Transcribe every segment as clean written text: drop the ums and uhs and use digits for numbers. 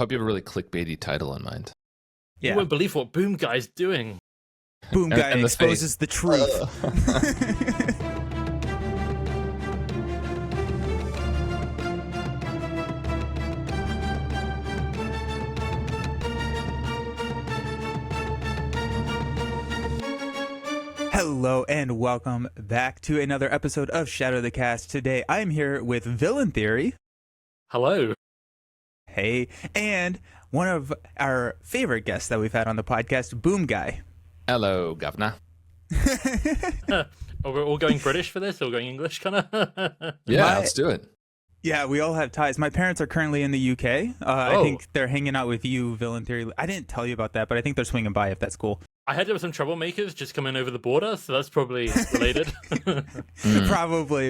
Hope you have a really clickbaity title in mind. You won't believe what Boom Guy's doing. Boom Guy and the exposes the truth. Hello and welcome back to another episode of Shadow the Cast. Today I'm here with Villain Theory. Hello. Hey, and one of our favorite guests that we've had on the podcast, Boom Guy. Hello, governor. Are we all going British for this or going English kind of? Yeah, let's do it. Yeah, we all have ties. My parents are currently in the UK. I think they're hanging out with you, Villain Theory. I didn't tell you about that, but I think they're swinging by if that's cool. I heard there were some troublemakers just coming over the border, so that's probably related.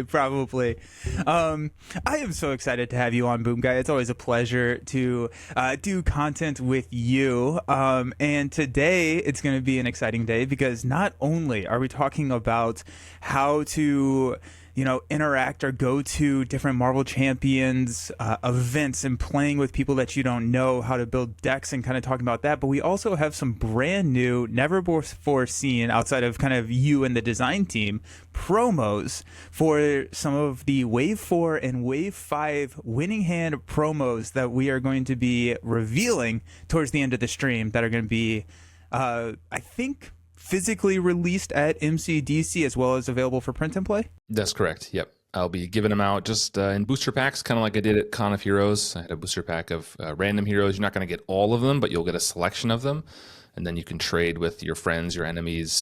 Probably. I am so excited to have you on, Boom Guy. It's always a pleasure to do content with you. And today it's going to be an exciting day because not only are we talking about how to interact or go to different Marvel Champions events and playing with people that you don't know, how to build decks and kind of talking about that. But we also have some brand new, never before seen outside of kind of you and the design team, promos for some of the Wave 4 and Wave 5 winning hand promos that we are going to be revealing towards the end of the stream that are going to be, I think, physically released at MCDC as well as available for print and play? That's correct. Yep. I'll be giving them out just in booster packs, kind of like I did at Con of Heroes. I had a booster pack of random heroes. You're not going to get all of them, but you'll get a selection of them. And then you can trade with your friends, your enemies,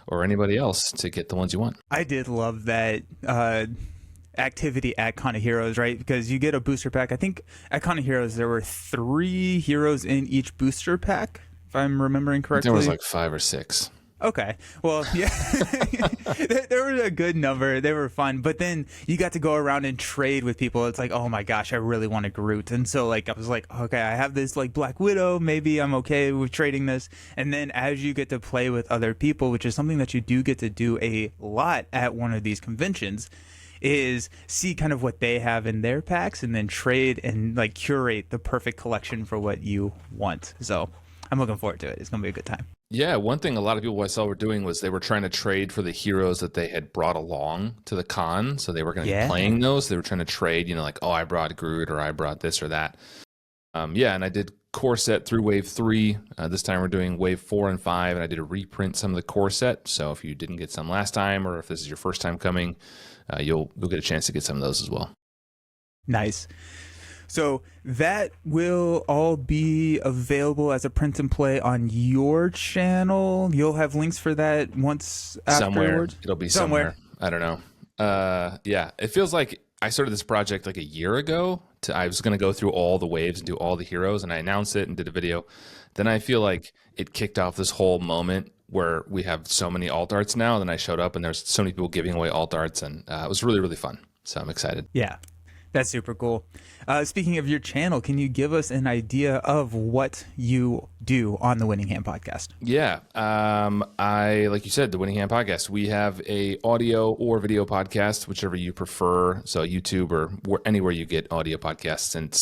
or anybody else to get the ones you want. I did love that activity at Con of Heroes, right? Because you get a booster pack. I think at Con of Heroes there were 3 heroes in each booster pack, if I'm remembering correctly. There was like 5 or 6. Okay. Well, yeah, there was a good number. They were fun. But then you got to go around and trade with people. It's like, oh my gosh, I really want a Groot. And so I was like, okay, I have this like Black Widow. Maybe I'm okay with trading this. And then as you get to play with other people, which is something that you do get to do a lot at one of these conventions, is see kind of what they have in their packs and then trade and like curate the perfect collection for what you want. So I'm looking forward to it. It's going to be a good time. Yeah, one thing a lot of people I saw were doing was they were trying to trade for the heroes that they had brought along to the con. So they were going to be playing those. They were trying to trade, like, oh, I brought Groot or I brought this or that. And I did core set through Wave 3. This time we're doing Wave 4 and 5, and I did a reprint some of the core set. So if you didn't get some last time or if this is your first time coming, you'll get a chance to get some of those as well. Nice. So that will all be available as a print and play on your channel. You'll have links for that once afterwards. It'll be somewhere. I don't know. Yeah, it feels like I started this project like a year ago. I was going to go through all the waves and do all the heroes, and I announced it and did a video. Then I feel like it kicked off this whole moment where we have so many alt arts now. Then I showed up and there's so many people giving away alt arts, and it was really, really fun. So I'm excited. Yeah. That's super cool. Speaking of your channel, can you give us an idea of what you do on the Winning Hand podcast? Yeah. Like you said, the Winning Hand podcast, we have a audio or video podcast, whichever you prefer. So YouTube or anywhere you get audio podcasts. And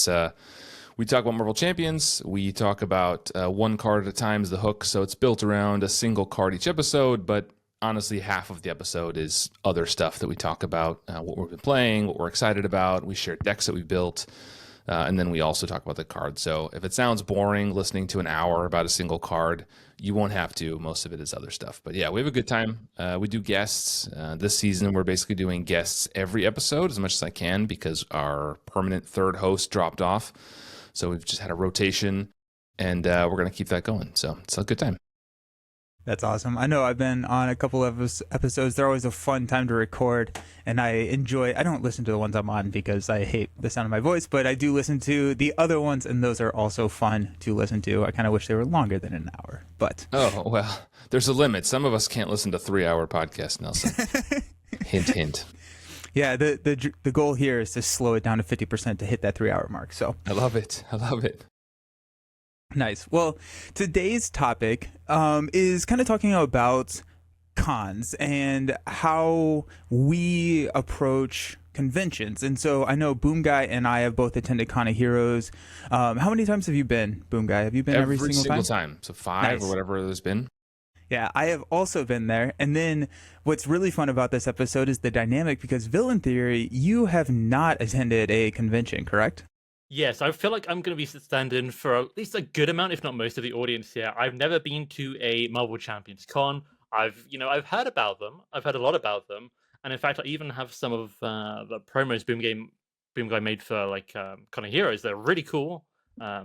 we talk about Marvel Champions. We talk about one card at a time is the hook. So it's built around a single card each episode, but honestly, half of the episode is other stuff that we talk about, what we've been playing, what we're excited about. We share decks that we built, and then we also talk about the card. So if it sounds boring listening to an hour about a single card, you won't have to. Most of it is other stuff. But yeah, we have a good time. We do guests. This season, we're basically doing guests every episode as much as I can because our permanent third host dropped off. So we've just had a rotation, and we're going to keep that going. So it's a good time. That's awesome. I know I've been on a couple of episodes. They're always a fun time to record, and I don't listen to the ones I'm on because I hate the sound of my voice, but I do listen to the other ones, and those are also fun to listen to. I kind of wish they were longer than an hour, but... Oh, well, there's a limit. Some of us can't listen to 3-hour podcasts, Nelson. Hint, hint. Yeah, the goal here is to slow it down to 50% to hit that 3-hour mark, so... I love it. Nice. Well, today's topic is kind of talking about cons and how we approach conventions. And so I know Boom Guy and I have both attended Con of Heroes. How many times have you been, Boom Guy? Have you been every single time? So 5 or whatever there's been. Yeah, I have also been there. And then what's really fun about this episode is the dynamic, because Villain Theory, you have not attended a convention, correct? Yes, I feel like I'm going to be standing for at least a good amount, if not most, of the audience here. I've never been to a Marvel Champions Con. I've heard about them. I've heard a lot about them, and in fact, I even have some of the promos Boom Guy made for Con of Heroes. They're really cool.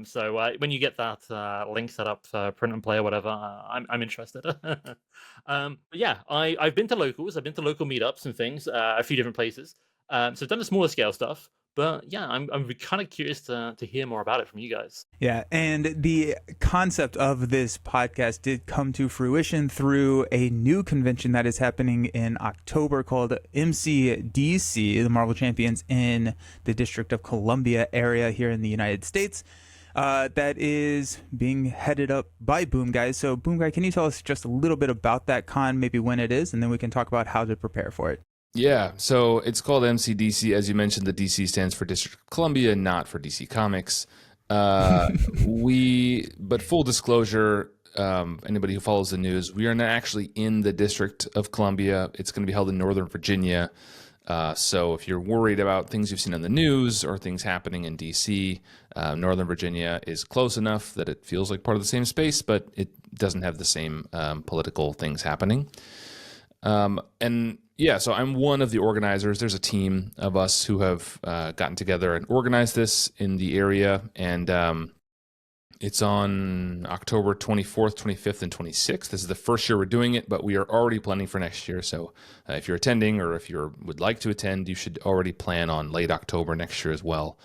So when you get that link set up for print and play or whatever, I'm interested. But yeah, I've been to locals. I've been to local meetups and things, a few different places. So I've done the smaller scale stuff. But yeah, I'm kind of curious to hear more about it from you guys. Yeah, and the concept of this podcast did come to fruition through a new convention that is happening in October called MCDC, the Marvel Champions in the District of Columbia area here in the United States. That is being headed up by Boom Guy. So Boom Guy, can you tell us just a little bit about that con, maybe when it is, and then we can talk about how to prepare for it? Yeah, so it's called MCDC. As you mentioned, the DC stands for District of Columbia, not for DC Comics. But full disclosure, anybody who follows the news, we are not actually in the District of Columbia. It's going to be held in Northern Virginia. So if you're worried about things you've seen on the news or things happening in DC, Northern Virginia is close enough that it feels like part of the same space, but it doesn't have the same political things happening. So I'm one of the organizers. There's a team of us who have gotten together and organized this in the area, and it's on October 24th, 25th, and 26th. This is the first year we're doing it, but we are already planning for next year. So if you're attending or if you would like to attend, you should already plan on late October next year as well.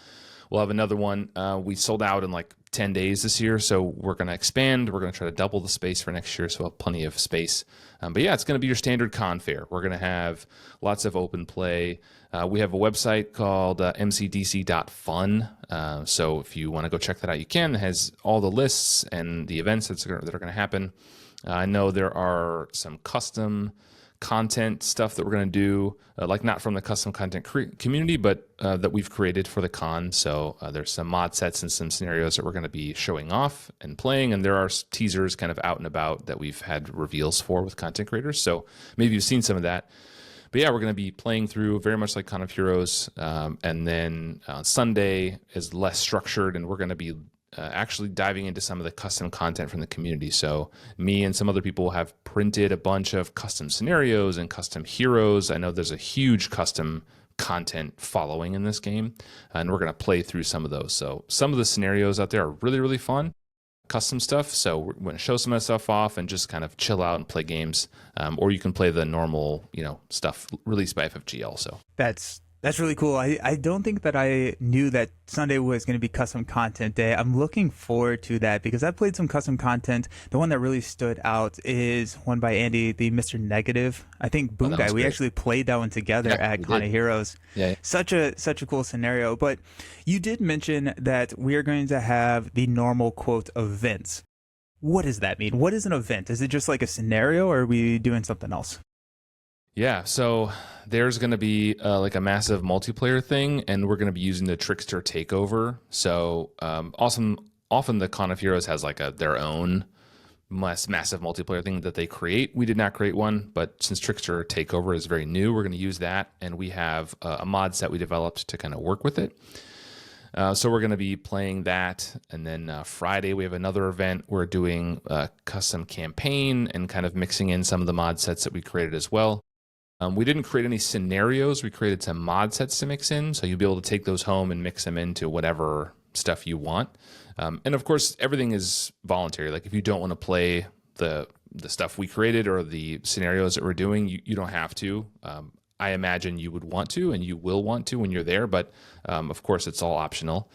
We'll have another one. We sold out in like 10 days this year, so we're going to expand. We're going to try to double the space for next year, so we'll have plenty of space. But yeah, it's going to be your standard con fair. We're going to have lots of open play. We have a website called mcdc.fun. So if you want to go check that out, you can. It has all the lists and the events that are going to happen. I know there are some custom content stuff that we're going to do, not from the custom content community, but that we've created for the con. So there's some mod sets and some scenarios that we're going to be showing off and playing, and there are teasers kind of out and about that we've had reveals for with content creators. So maybe you've seen some of that. But yeah, we're going to be playing through very much like Con of Heroes, and then Sunday is less structured, and we're going to be actually diving into some of the custom content from the community. So me and some other people have printed a bunch of custom scenarios and custom heroes. I know there's a huge custom content following in this game, and we're going to play through some of those. So some of the scenarios out there are really, really fun, custom stuff. So we're going to show some of that stuff off and just kind of chill out and play games. Or you can play the normal, stuff released by FFG also. That's really cool. I don't think that I knew that Sunday was going to be custom content day. I'm looking forward to that because I've played some custom content. The one that really stood out is one by Andy, the Mr. Negative. I think Boom Guy, we actually played that one together at Con of Heroes. Yeah. Such a cool scenario. But you did mention that we are going to have the normal, quote, events. What does that mean? What is an event? Is it just like a scenario, or are we doing something else? Yeah, so there's going to be like a massive multiplayer thing, and we're going to be using the Trickster Takeover. So often the Con of Heroes has like their own massive multiplayer thing that they create. We did not create one, but since Trickster Takeover is very new, we're going to use that, and we have a mod set we developed to kind of work with it. So we're going to be playing that, and then Friday we have another event. We're doing a custom campaign and kind of mixing in some of the mod sets that we created as well. We didn't create any scenarios. We created some mod sets to mix in, so you'll be able to take those home and mix them into whatever stuff you want. And of course, everything is voluntary. Like if you don't want to play the stuff we created or the scenarios that we're doing, you don't have to. I imagine you would want to, and you will want to when you're there, but of course it's all optional.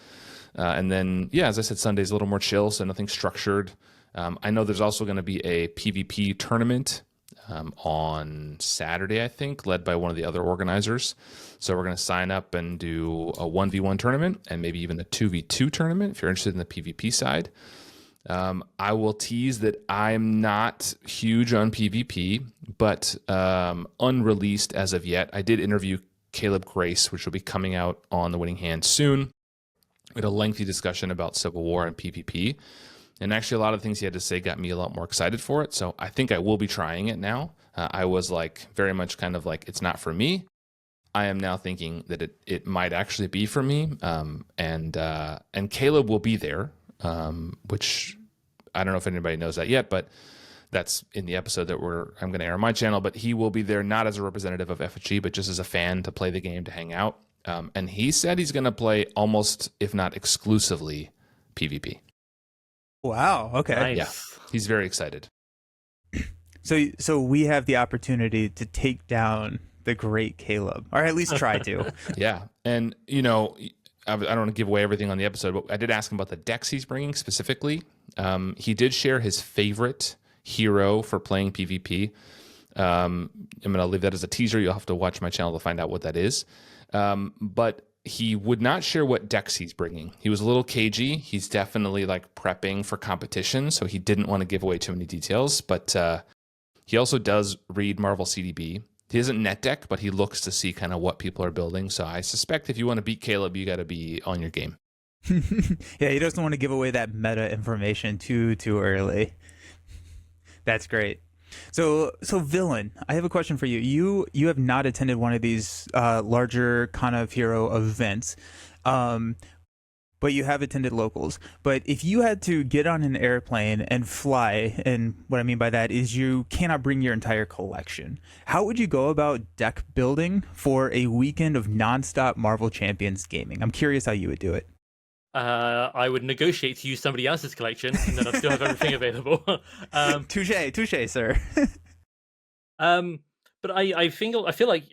And then, yeah, as I said, Sunday's a little more chill, so nothing structured. I know there's also going to be a PvP tournament on Saturday, I think, led by one of the other organizers. So we're going to sign up and do a 1v1 tournament and maybe even a 2v2 tournament if you're interested in the PvP side. I will tease that I'm not huge on PvP, but unreleased as of yet. I did interview Caleb Grace, which will be coming out on the Winning Hand soon. We had a lengthy discussion about Civil War and PvP. And actually, a lot of things he had to say got me a lot more excited for it. So I think I will be trying it now. I was like very much kind of like, it's not for me. I am now thinking that it might actually be for me. And Caleb will be there, which I don't know if anybody knows that yet, but that's in the episode that I'm going to air on my channel. But he will be there not as a representative of FFG, but just as a fan to play the game, to hang out. And he said he's going to play almost, if not exclusively, PvP. Wow. Okay. Nice. Yeah, he's very excited. So we have the opportunity to take down the great Caleb, or at least try to. Yeah, and I don't want to give away everything on the episode, but I did ask him about the decks he's bringing specifically. He did share his favorite hero for playing PvP. I'm going to leave that as a teaser. You'll have to watch my channel to find out what that is. But he would not share what decks he's bringing. He was a little cagey. He's definitely like prepping for competition, so he didn't want to give away too many details. But he also does read Marvel CDB. He doesn't net deck, but he looks to see kind of what people are building. So I suspect if you want to beat Caleb, you got to be on your game. Yeah, he doesn't want to give away that meta information too early. That's great. So Villain, I have a question for you. You have not attended one of these larger kind of hero events, but you have attended locals. But if you had to get on an airplane and fly, and what I mean by that is you cannot bring your entire collection, how would you go about deck building for a weekend of nonstop Marvel Champions gaming? I'm curious how you would do it. I would negotiate to use somebody else's collection, and then I'd still have everything available. Touche, sir. But I feel like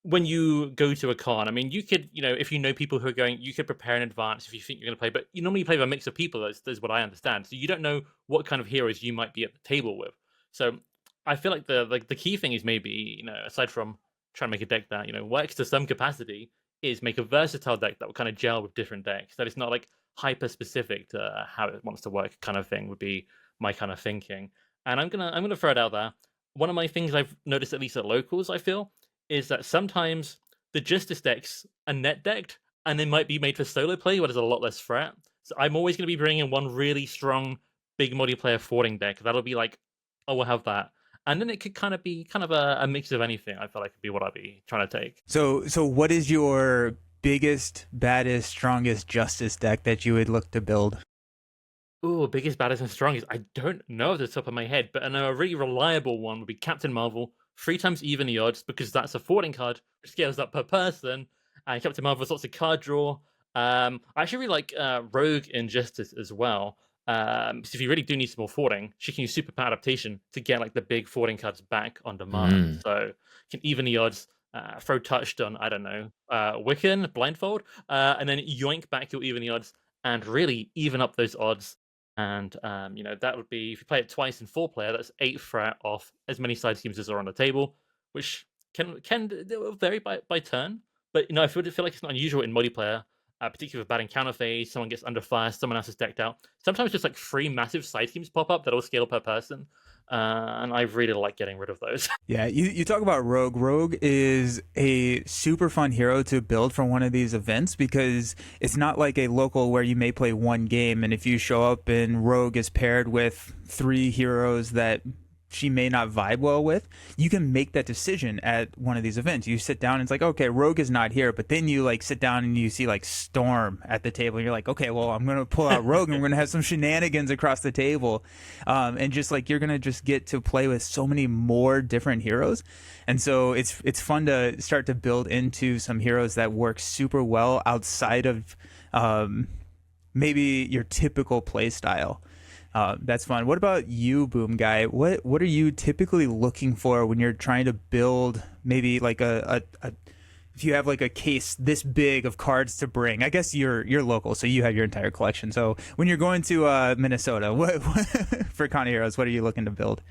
when you go to a con, I mean, you could, if you know people who are going, you could prepare in advance if you think you're going to play. But you normally play with a mix of people. That's what I understand. So you don't know what kind of heroes you might be at the table with. So I feel like the key thing is maybe, aside from trying to make a deck that works to some capacity, is make a versatile deck that will kind of gel with different decks. That it's not like hyper specific to how it wants to work, kind of thing would be my kind of thinking. And I'm gonna throw it out there. One of my things I've noticed, at least at locals, I feel, is that sometimes the Justice decks are net decked, and they might be made for solo play, where there's a lot less threat. So I'm always going to be bringing one really strong, big multiplayer forwarding deck. That'll be like, oh, we'll have that. And then it could kind of be a mix of anything. I feel like could be what I'd be trying to take. So what is your biggest, baddest, strongest Justice deck that you would look to build? Ooh, biggest, baddest, and strongest. I don't know off the top of my head, but I know a really reliable one would be Captain Marvel, 3 times even the odds, because that's a forwarding card, which scales up per person. And Captain Marvel has lots of card draw. I actually really like Rogue in Justice as well. So if you really do need some more forwarding, she can use super power adaptation to get like the big forwarding cards back on demand. So you can even the odds, throw touched on, I don't know, Wiccan, blindfold, and then yoink back your even the odds and really even up those odds. And that would be, if you play it twice in 4-player, that's 8 threat off as many side schemes as are on the table, which can vary by turn. But I feel like it's not unusual in multiplayer. Particularly with bad encounter phase, someone gets under fire, someone else is decked out. Sometimes just like 3 massive side schemes pop up that all scale per person. And I really like getting rid of those. Yeah, you talk about Rogue. Rogue is a super fun hero to build for one of these events because it's not like a local where you may play one game, and if you show up and Rogue is paired with 3 heroes that she may not vibe well with, you can make that decision at one of these events. You sit down and it's like, okay, Rogue is not here, but then you like sit down and you see like Storm at the table and you're like, okay, well, I'm going to pull out Rogue and we're going to have some shenanigans across the table. And just like, you're going to just get to play with so many more different heroes. And so it's fun to start to build into some heroes that work super well outside of maybe your typical play style. That's fun. What about you, Boom Guy? What are you typically looking for when you're trying to build maybe like a if you have like a case this big of cards to bring? I guess you're local, so you have your entire collection. So when you're going to Minnesota, what for Con Heroes, what are you looking to build?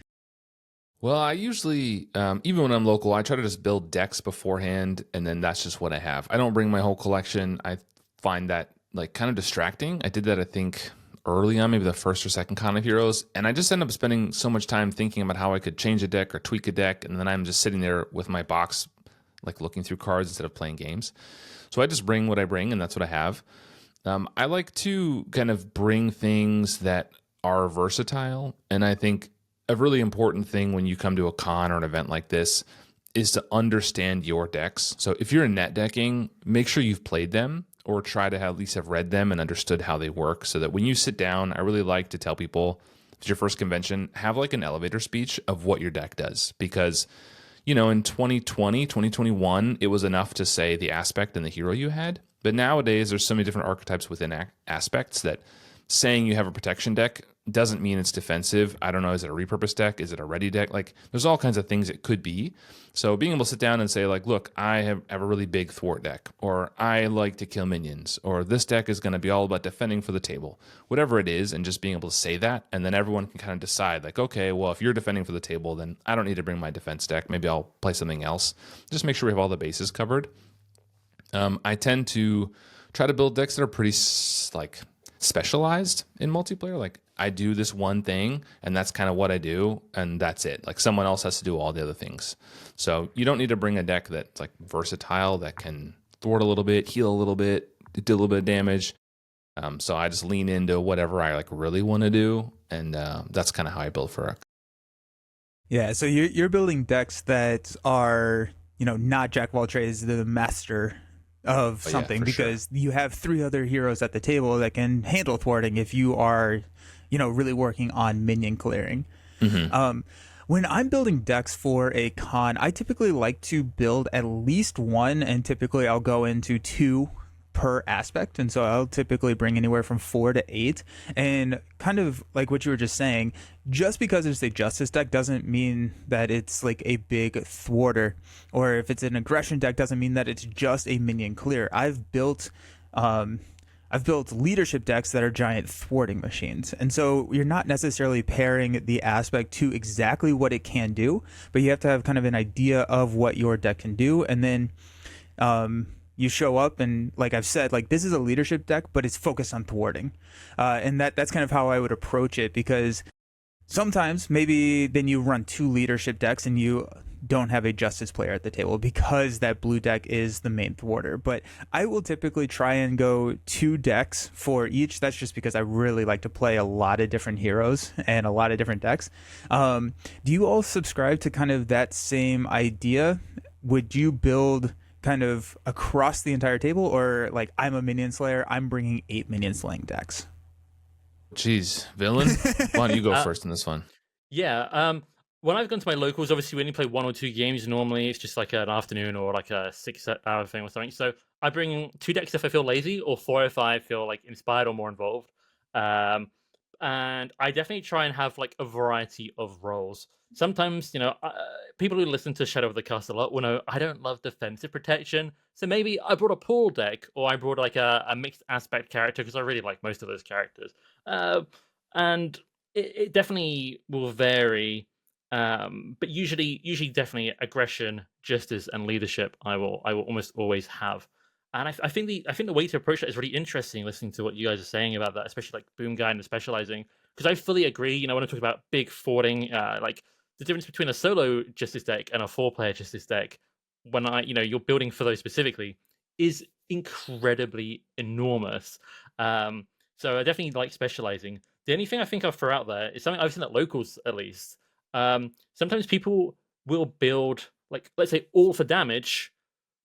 Well, I usually, even when I'm local, I try to just build decks beforehand, and then that's just what I have. I don't bring my whole collection. I find that like kind of distracting. I did that, I think, early on, maybe the first or second Con of Heroes, and I just end up spending so much time thinking about how I could change a deck or tweak a deck, and then I'm just sitting there with my box like looking through cards instead of playing games. So I just bring what I bring, and that's what I have. I like to kind of bring things that are versatile. And I think a really important thing when you come to a con or an event like this is to understand your decks. So if you're in net decking, make sure you've played them or try to at least have read them and understood how they work, so that when you sit down, I really like to tell people, if it's your first convention, have like an elevator speech of what your deck does. Because, you know, in 2020, 2021, it was enough to say the aspect and the hero you had. But nowadays, there's so many different archetypes within aspects that saying you have a protection deck doesn't mean it's defensive. I don't know, is it a repurpose deck? Is it a ready deck? Like, there's all kinds of things it could be. So being able to sit down and say, like, look, I have a really big thwart deck, or I like to kill minions, or this deck is going to be all about defending for the table, whatever it is, and just being able to say that, and then everyone can kind of decide, like, okay, well, if you're defending for the table, then I don't need to bring my defense deck. Maybe I'll play something else. Just make sure we have all the bases covered. I tend to try to build decks that are pretty like specialized in multiplayer. Like, I do this one thing and that's kind of what I do, and that's it. Like, someone else has to do all the other things. So you don't need to bring a deck that's like versatile, that can thwart a little bit, heal a little bit, do a little bit of damage. So I just lean into whatever I like really want to do, and that's kind of how I build for it. Yeah, so you're building decks that are, you know, not Jack of all trades, the master of something, because you have 3 other heroes at the table that can handle thwarting if you are, you know, really working on minion clearing. When I'm building decks for a con, I typically like to build at least 1, and typically I'll go into 2 per aspect, and so I'll typically bring anywhere from 4 to 8. And kind of like what you were just saying, just because it's a justice deck doesn't mean that it's like a big thwarter, or if it's an aggression deck doesn't mean that it's just a minion clear. I've built leadership decks that are giant thwarting machines, and so you're not necessarily pairing the aspect to exactly what it can do, but you have to have kind of an idea of what your deck can do, and then you show up, and like I've said, like, this is a leadership deck, but it's focused on thwarting. And that's kind of how I would approach it, because sometimes maybe then you run 2 leadership decks and you don't have a justice player at the table because that blue deck is the main thwarter. But I will typically try and go 2 decks for each. That's just because I really like to play a lot of different heroes and a lot of different decks. Do you all subscribe to kind of that same idea? Would you build kind of across the entire table, or like, I'm a minion slayer, I'm bringing 8 minion slaying decks? Jeez, villain. Why don't you go first in this one? Yeah. When I've gone to my locals, obviously we only play 1 or 2 games. Normally it's just like an afternoon or like a 6-hour thing or something. So I bring 2 decks if I feel lazy, or 4 if I feel like inspired or more involved. And I definitely try and have like a variety of roles. Sometimes, you know, people who listen to Shadow of the Cast a lot will know I don't love defensive protection. So maybe I brought a pool deck, or I brought like a mixed aspect character, because I really like most of those characters. And it definitely will vary. But usually definitely aggression, justice, and leadership I will almost always have. And I think the way to approach that is really interesting, listening to what you guys are saying about that, especially like Boom Guide and specializing, because I fully agree. You know, when I talk about big thwarting, like the difference between a solo justice deck and a 4-player justice deck, when you're building for those specifically, is incredibly enormous. So I definitely like specializing. The only thing I think I'll throw out there is something I've seen at locals, at least. Sometimes people will build, like, let's say, all for damage,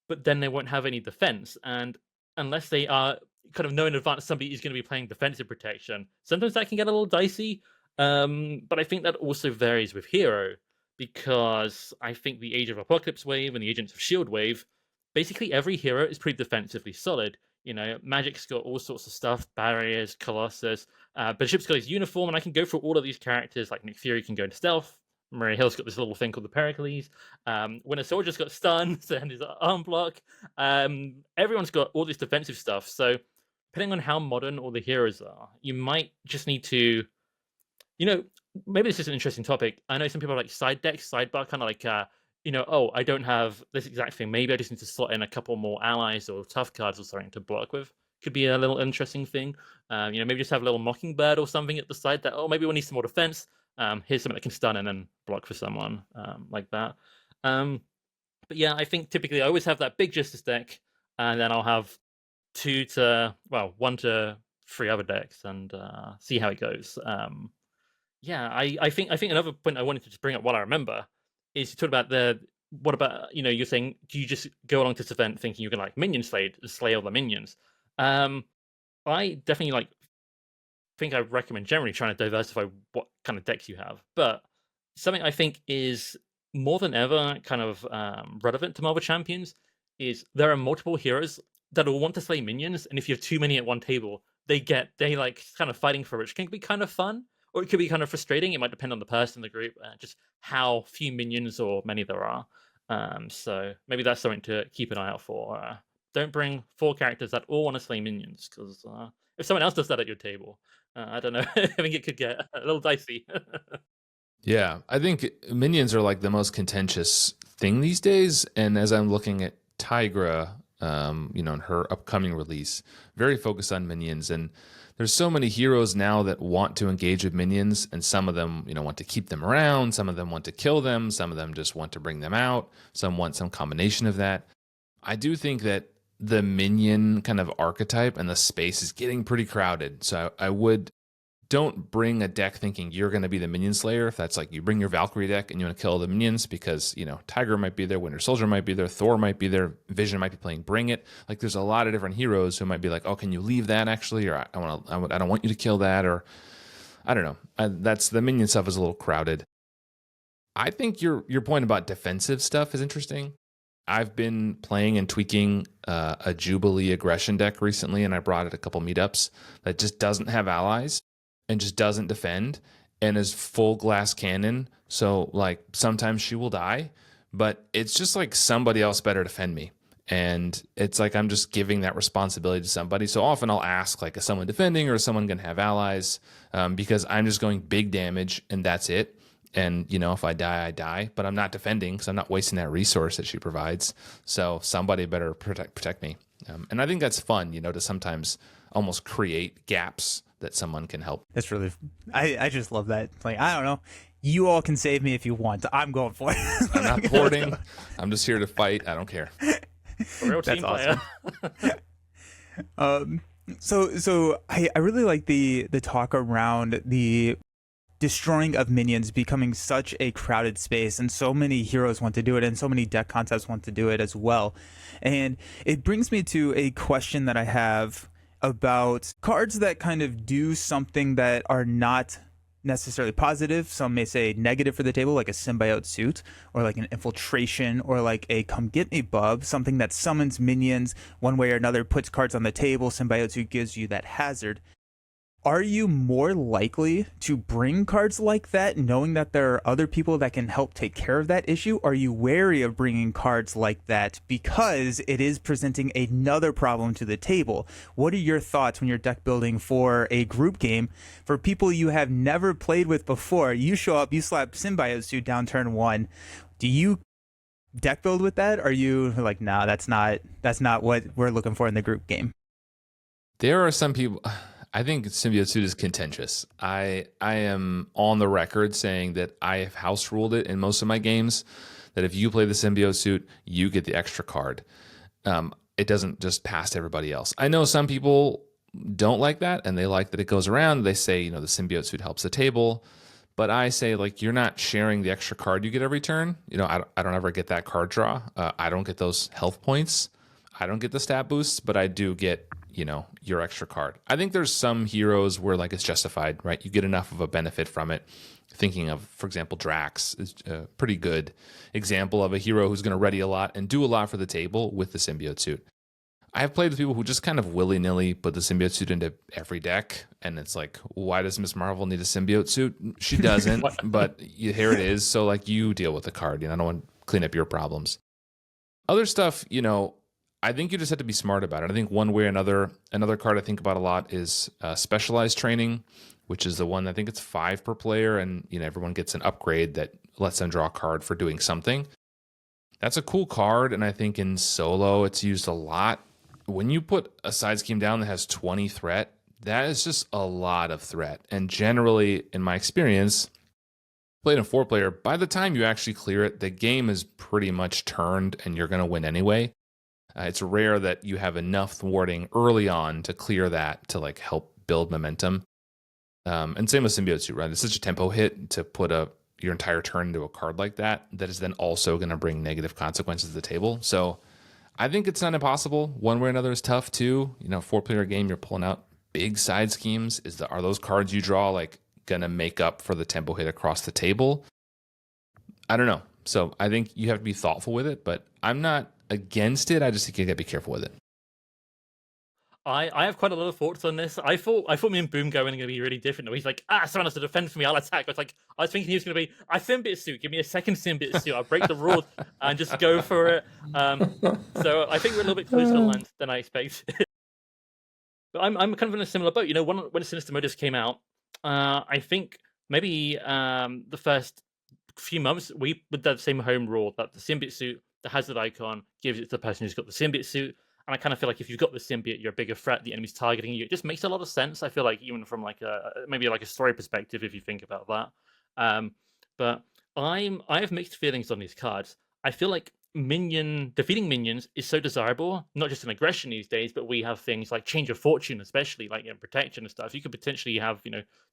but then they won't have any defense. And unless they are kind of know in advance somebody is going to be playing defensive protection, sometimes that can get a little dicey. But I think that also varies with hero, because I think the Age of Apocalypse wave and the Agents of S.H.I.E.L.D. wave, basically every hero is pretty defensively solid. You know, Magic's got all sorts of stuff, barriers, Colossus, Bishop's got his uniform, and I can go through all of these characters. Like Nick Fury can go into stealth. Maria Hill's got this little thing called the Pericles. Winter Soldier's got stunned and his arm block. Everyone's got all this defensive stuff. So depending on how modern all the heroes are, you might just need to, you know, maybe this is an interesting topic. I know some people are like side decks, sidebar, kind of like, oh, I don't have this exact thing. Maybe I just need to slot in a couple more allies or tough cards or something to block with. Could be a little interesting thing. Maybe just have a little Mockingbird or something at the side that, oh, maybe we need some more defense. Here's something that can stun and then block for someone, like that. But yeah, I think typically I always have that big Justice deck, and then I'll have 1 to 3 other decks, and see how it goes. Yeah, I think another point I wanted to just bring up while I remember is you talked about what about, you're saying, do you just go along to this event thinking you're gonna like minion slay all the minions? Um, I definitely think I recommend generally trying to diversify what kind of decks you have. But something I think is more than ever kind of relevant to Marvel Champions is there are multiple heroes that will want to slay minions, and if you have too many at one table, they like kind of fighting for it, which can be kind of fun, or it could be kind of frustrating. It might depend on the person in the group, just how few minions or many there are. So maybe that's something to keep an eye out for. Don't bring 4 characters that all want to slay minions, because if someone else does that at your table, I don't know. I think it could get a little dicey. Yeah, I think minions are like the most contentious thing these days. And as I'm looking at Tigra, in her upcoming release, very focused on minions. And there's so many heroes now that want to engage with minions, and some of them, want to keep them around. Some of them want to kill them. Some of them just want to bring them out. Some want some combination of that. I do think that the minion kind of archetype and the space is getting pretty crowded. So I would don't bring a deck thinking you're going to be the minion slayer. If that's like you bring your Valkyrie deck and you want to kill the minions because, Tiger might be there, Winter Soldier might be there, Thor might be there, Vision might be playing Bring It. Like there's a lot of different heroes who might be like, oh, can you leave that actually? Or I don't want you to kill that. Or I don't know. That's the minion stuff is a little crowded. I think your point about defensive stuff is interesting. I've been playing and tweaking a Jubilee aggression deck recently, and I brought it a couple meetups that just doesn't have allies and just doesn't defend and is full glass cannon. So like sometimes she will die, but it's just like somebody else better defend me. And it's like I'm just giving that responsibility to somebody. So often I'll ask, like, is someone defending or is someone going to have allies? Because I'm just going big damage and that's it. And, if I die, I die. But I'm not defending because I'm not wasting that resource that she provides. So somebody better protect me. And I think that's fun, to sometimes almost create gaps that someone can help. That's really, I just love that. Like, I don't know. You all can save me if you want. I'm going for it. I'm not porting. I'm just here to fight. I don't care. A real team player. So I really like the talk around the destroying of minions becoming such a crowded space, and so many heroes want to do it and so many deck concepts want to do it as well. And it brings me to a question that I have about cards that kind of do something that are not necessarily positive. Some may say negative for the table, like a symbiote suit, or like an infiltration, or like a come get me bub, something that summons minions one way or another, puts cards on the table. Symbiote suit gives you that hazard. Are you more likely to bring cards like that, knowing that there are other people that can help take care of that issue? Are you wary of bringing cards like that because it is presenting another problem to the table? What are your thoughts when you're deck building for a group game for people you have never played with before? You show up, you slap Symbiote Suit down turn 1. Do you deck build with that? Are you like, nah, that's not what we're looking for in the group game? There are some people. I think Symbiote Suit is contentious. I am on the record saying that I have house ruled it in most of my games, that if you play the Symbiote Suit, you get the extra card. It doesn't just pass to everybody else. I know some people don't like that, and they like that it goes around. They say, the Symbiote Suit helps the table. But I say, like, you're not sharing the extra card you get every turn. I don't ever get that card draw. I don't get those health points. I don't get the stat boosts, but I do get your extra card. I think there's some heroes where like it's justified, right? You get enough of a benefit from it. Thinking of, for example, Drax is a pretty good example of a hero who's going to ready a lot and do a lot for the table with the Symbiote Suit. I have played with people who just kind of willy-nilly put the Symbiote Suit into every deck, and it's like, why does Miss Marvel need a Symbiote Suit? She doesn't, but here it is. So like you deal with the card. I don't want to clean up your problems. Other stuff, I think you just have to be smart about it. I think one way or another card I think about a lot is Specialized Training, which is the one, I think it's 5 per player, and everyone gets an upgrade that lets them draw a card for doing something. That's a cool card, and I think in solo it's used a lot. When you put a side scheme down that has 20 threat, that is just a lot of threat. And generally, in my experience, played in 4-player, by the time you actually clear it, the game is pretty much turned and you're going to win anyway. It's rare that you have enough thwarting early on to clear that to like help build momentum. And same with Symbiote Suit, right? It's such a tempo hit to put your entire turn into a card like that is then also going to bring negative consequences to the table. So I think it's not impossible. One way or another is tough too. 4-player game, you're pulling out big side schemes. Are those cards you draw like gonna make up for the tempo hit across the table? I don't know. So I think you have to be thoughtful with it, but I'm not against it. I just think you gotta be careful with it. I have quite a lot of thoughts on this. I thought me and Boom going to be really different. He's like, someone has to defend for me, I'll attack. I was thinking he was going to be, Symbiote Suit, give me a second Symbiote Suit, I'll break the rules and just go for it. So I think we're a little bit closer to land than I expected. But I'm kind of in a similar boat. When Sinister Modus came out, I think maybe the first few months we with that same home rule that the Symbiote Suit, the hazard icon, gives it to the person who's got the Symbiote Suit. And I kind of feel like if you've got the symbiote, you're a bigger threat. The enemy's targeting you. It just makes a lot of sense. I feel like even from like maybe like a story perspective, if you think about that. But I have mixed feelings on these cards. I feel like defeating minions is so desirable, not just in aggression these days, but we have things like Change of Fortune, especially like protection and stuff. You could potentially have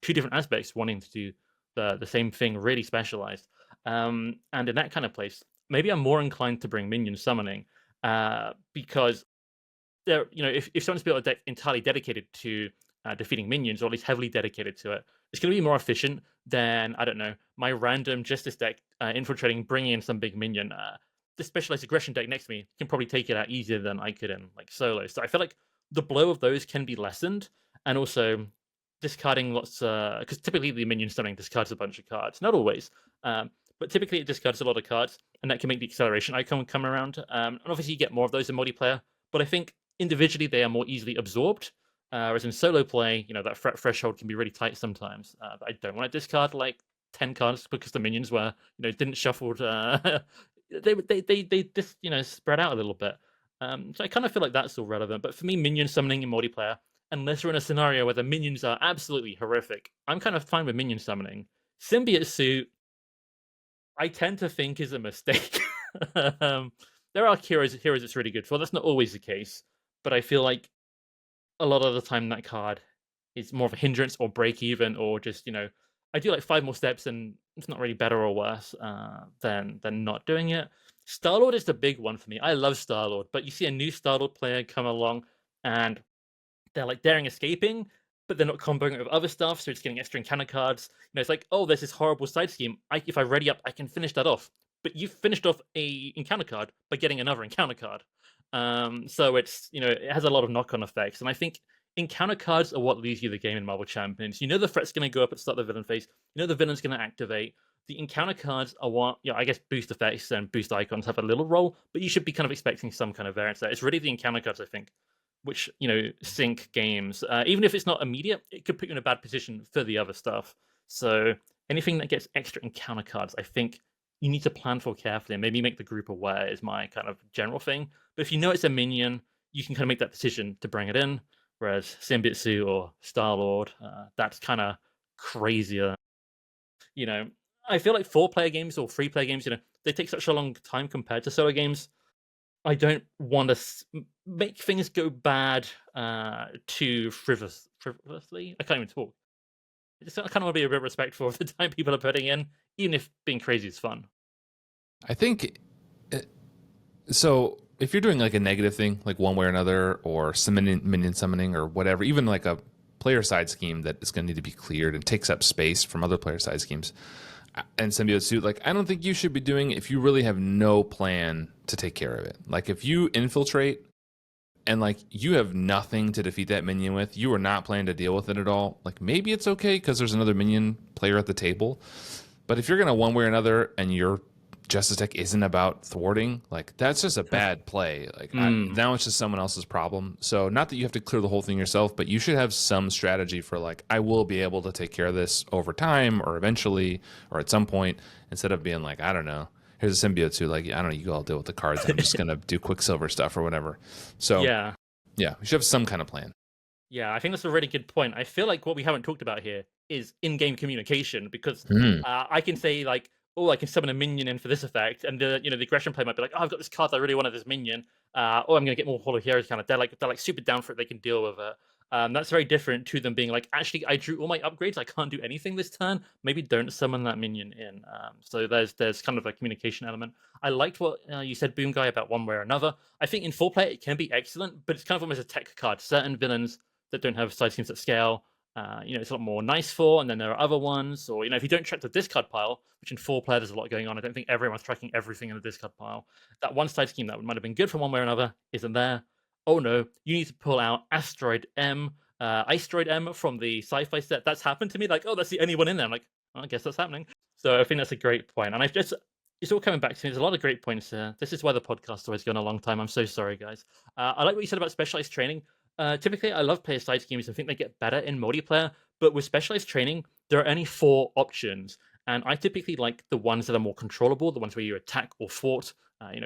two different aspects wanting to do the same thing, really specialized. And in that kind of place, maybe I'm more inclined to bring minion summoning because there, if someone's built a deck entirely dedicated to defeating minions, or at least heavily dedicated to it, it's going to be more efficient than, I don't know, my random Justice deck infiltrating, bringing in some big minion. The specialized aggression deck next to me can probably take it out easier than I could in like solo. So I feel like the blow of those can be lessened, and also discarding lots, because typically the minion summoning discards a bunch of cards, not always, but typically it discards a lot of cards, and that can make the acceleration icon come around. And obviously you get more of those in multiplayer, but I think individually they are more easily absorbed, whereas in solo play, that threat threshold can be really tight sometimes. I don't want to discard like 10 cards because the minions were didn't shuffled. They just spread out a little bit. So I kind of feel like that's still relevant. But for me, minion summoning in multiplayer, unless we're in a scenario where the minions are absolutely horrific, I'm kind of fine with minion summoning. Symbiote Suit, I tend to think is a mistake. There are heroes it's really good for. That's not always the case. But I feel like a lot of the time that card is more of a hindrance or break even, or just, I do like 5 more steps and it's not really better or worse than not doing it. Star-Lord is the big one for me. I love Star-Lord, but you see a new Star-Lord player come along and they're like daring escaping, but they're not comboing it with other stuff, so it's getting extra encounter cards. It's like, oh, there's this horrible side scheme. If I ready up, I can finish that off. But you've finished off a encounter card by getting another encounter card. So it's it has a lot of knock-on effects, and I think encounter cards are what leads you the game in Marvel Champions. The threat's going to go up at the start of the villain phase. The villain's going to activate. The encounter cards are what I guess boost effects and boost icons have a little role, but you should be kind of expecting some kind of variance there. It's really the encounter cards, I think, which sync games. Even if it's not immediate, it could put you in a bad position for the other stuff. So anything that gets extra encounter cards, I think you need to plan for carefully and maybe make the group aware is my kind of general thing. But if it's a minion, you can kind of make that decision to bring it in. Whereas Symbiote Suit or Star-Lord, that's kind of crazier. I feel like 4-player games or 3-player games, they take such a long time compared to solo games. I don't want to make things go bad too frivolously. I can't even talk. I kind of want to be a bit respectful of the time people are putting in, even if being crazy is fun. I think so. If you're doing like a negative thing, like one way or another, or some minion summoning or whatever, even like a player side scheme that is going to need to be cleared and takes up space from other player side schemes, and Symbiote Suit, like I don't think you should be doing if you really have no plan to take care of it. Like if you infiltrate and like you have nothing to defeat that minion with, you are not planning to deal with it at all, like maybe it's okay because there's another minion player at the table. But if you're going to one way or another and your Justice deck isn't about thwarting, like that's just a bad play. Like now it's just someone else's problem. So not that you have to clear the whole thing yourself, but you should have some strategy for like, I will be able to take care of this over time or eventually or at some point, instead of being like, I don't know, here's a Symbiote Suit, like, I don't know, you all deal with the cards. I'm just going to do Quicksilver stuff or whatever. So yeah, you should have some kind of plan. Yeah, I think that's a really good point. I feel like what we haven't talked about here is in-game communication, because Hmm. I can say like, oh, I can summon a minion in for this effect, and the the aggression player might be like, oh, I've got this card that I really wanted, this minion. Oh, I'm gonna get more Hollow Heroes kind of. They're like super down for it. They can deal with it. That's very different to them being like, actually, I drew all my upgrades. I can't do anything this turn. Maybe don't summon that minion in. So there's kind of a communication element. I liked what you said, Boom Guy, about one way or another. I think in 4-player it can be excellent, but it's kind of almost a tech card. Certain villains that don't have side schemes at scale, it's a lot more nice for, and then there are other ones, or if you don't track the discard pile, which in 4-player there's a lot going on. I don't think everyone's tracking everything in the discard pile. That one side scheme that might have been good for one way or another isn't there. Oh no, you need to pull out Asteroid M, Asteroid M from the sci-fi set. That's happened to me. Like, oh, that's the only one in there. I'm like, oh, I guess that's happening. So I think that's a great point. And it's all coming back to me. There's a lot of great points here. This is why the podcast always gone a long time. I'm so sorry, guys. I like what you said about specialized training. Typically, I love player side schemes. I think they get better in multiplayer. But with specialized training, there are only 4 options. And I typically like the ones that are more controllable, the ones where you attack or thwart,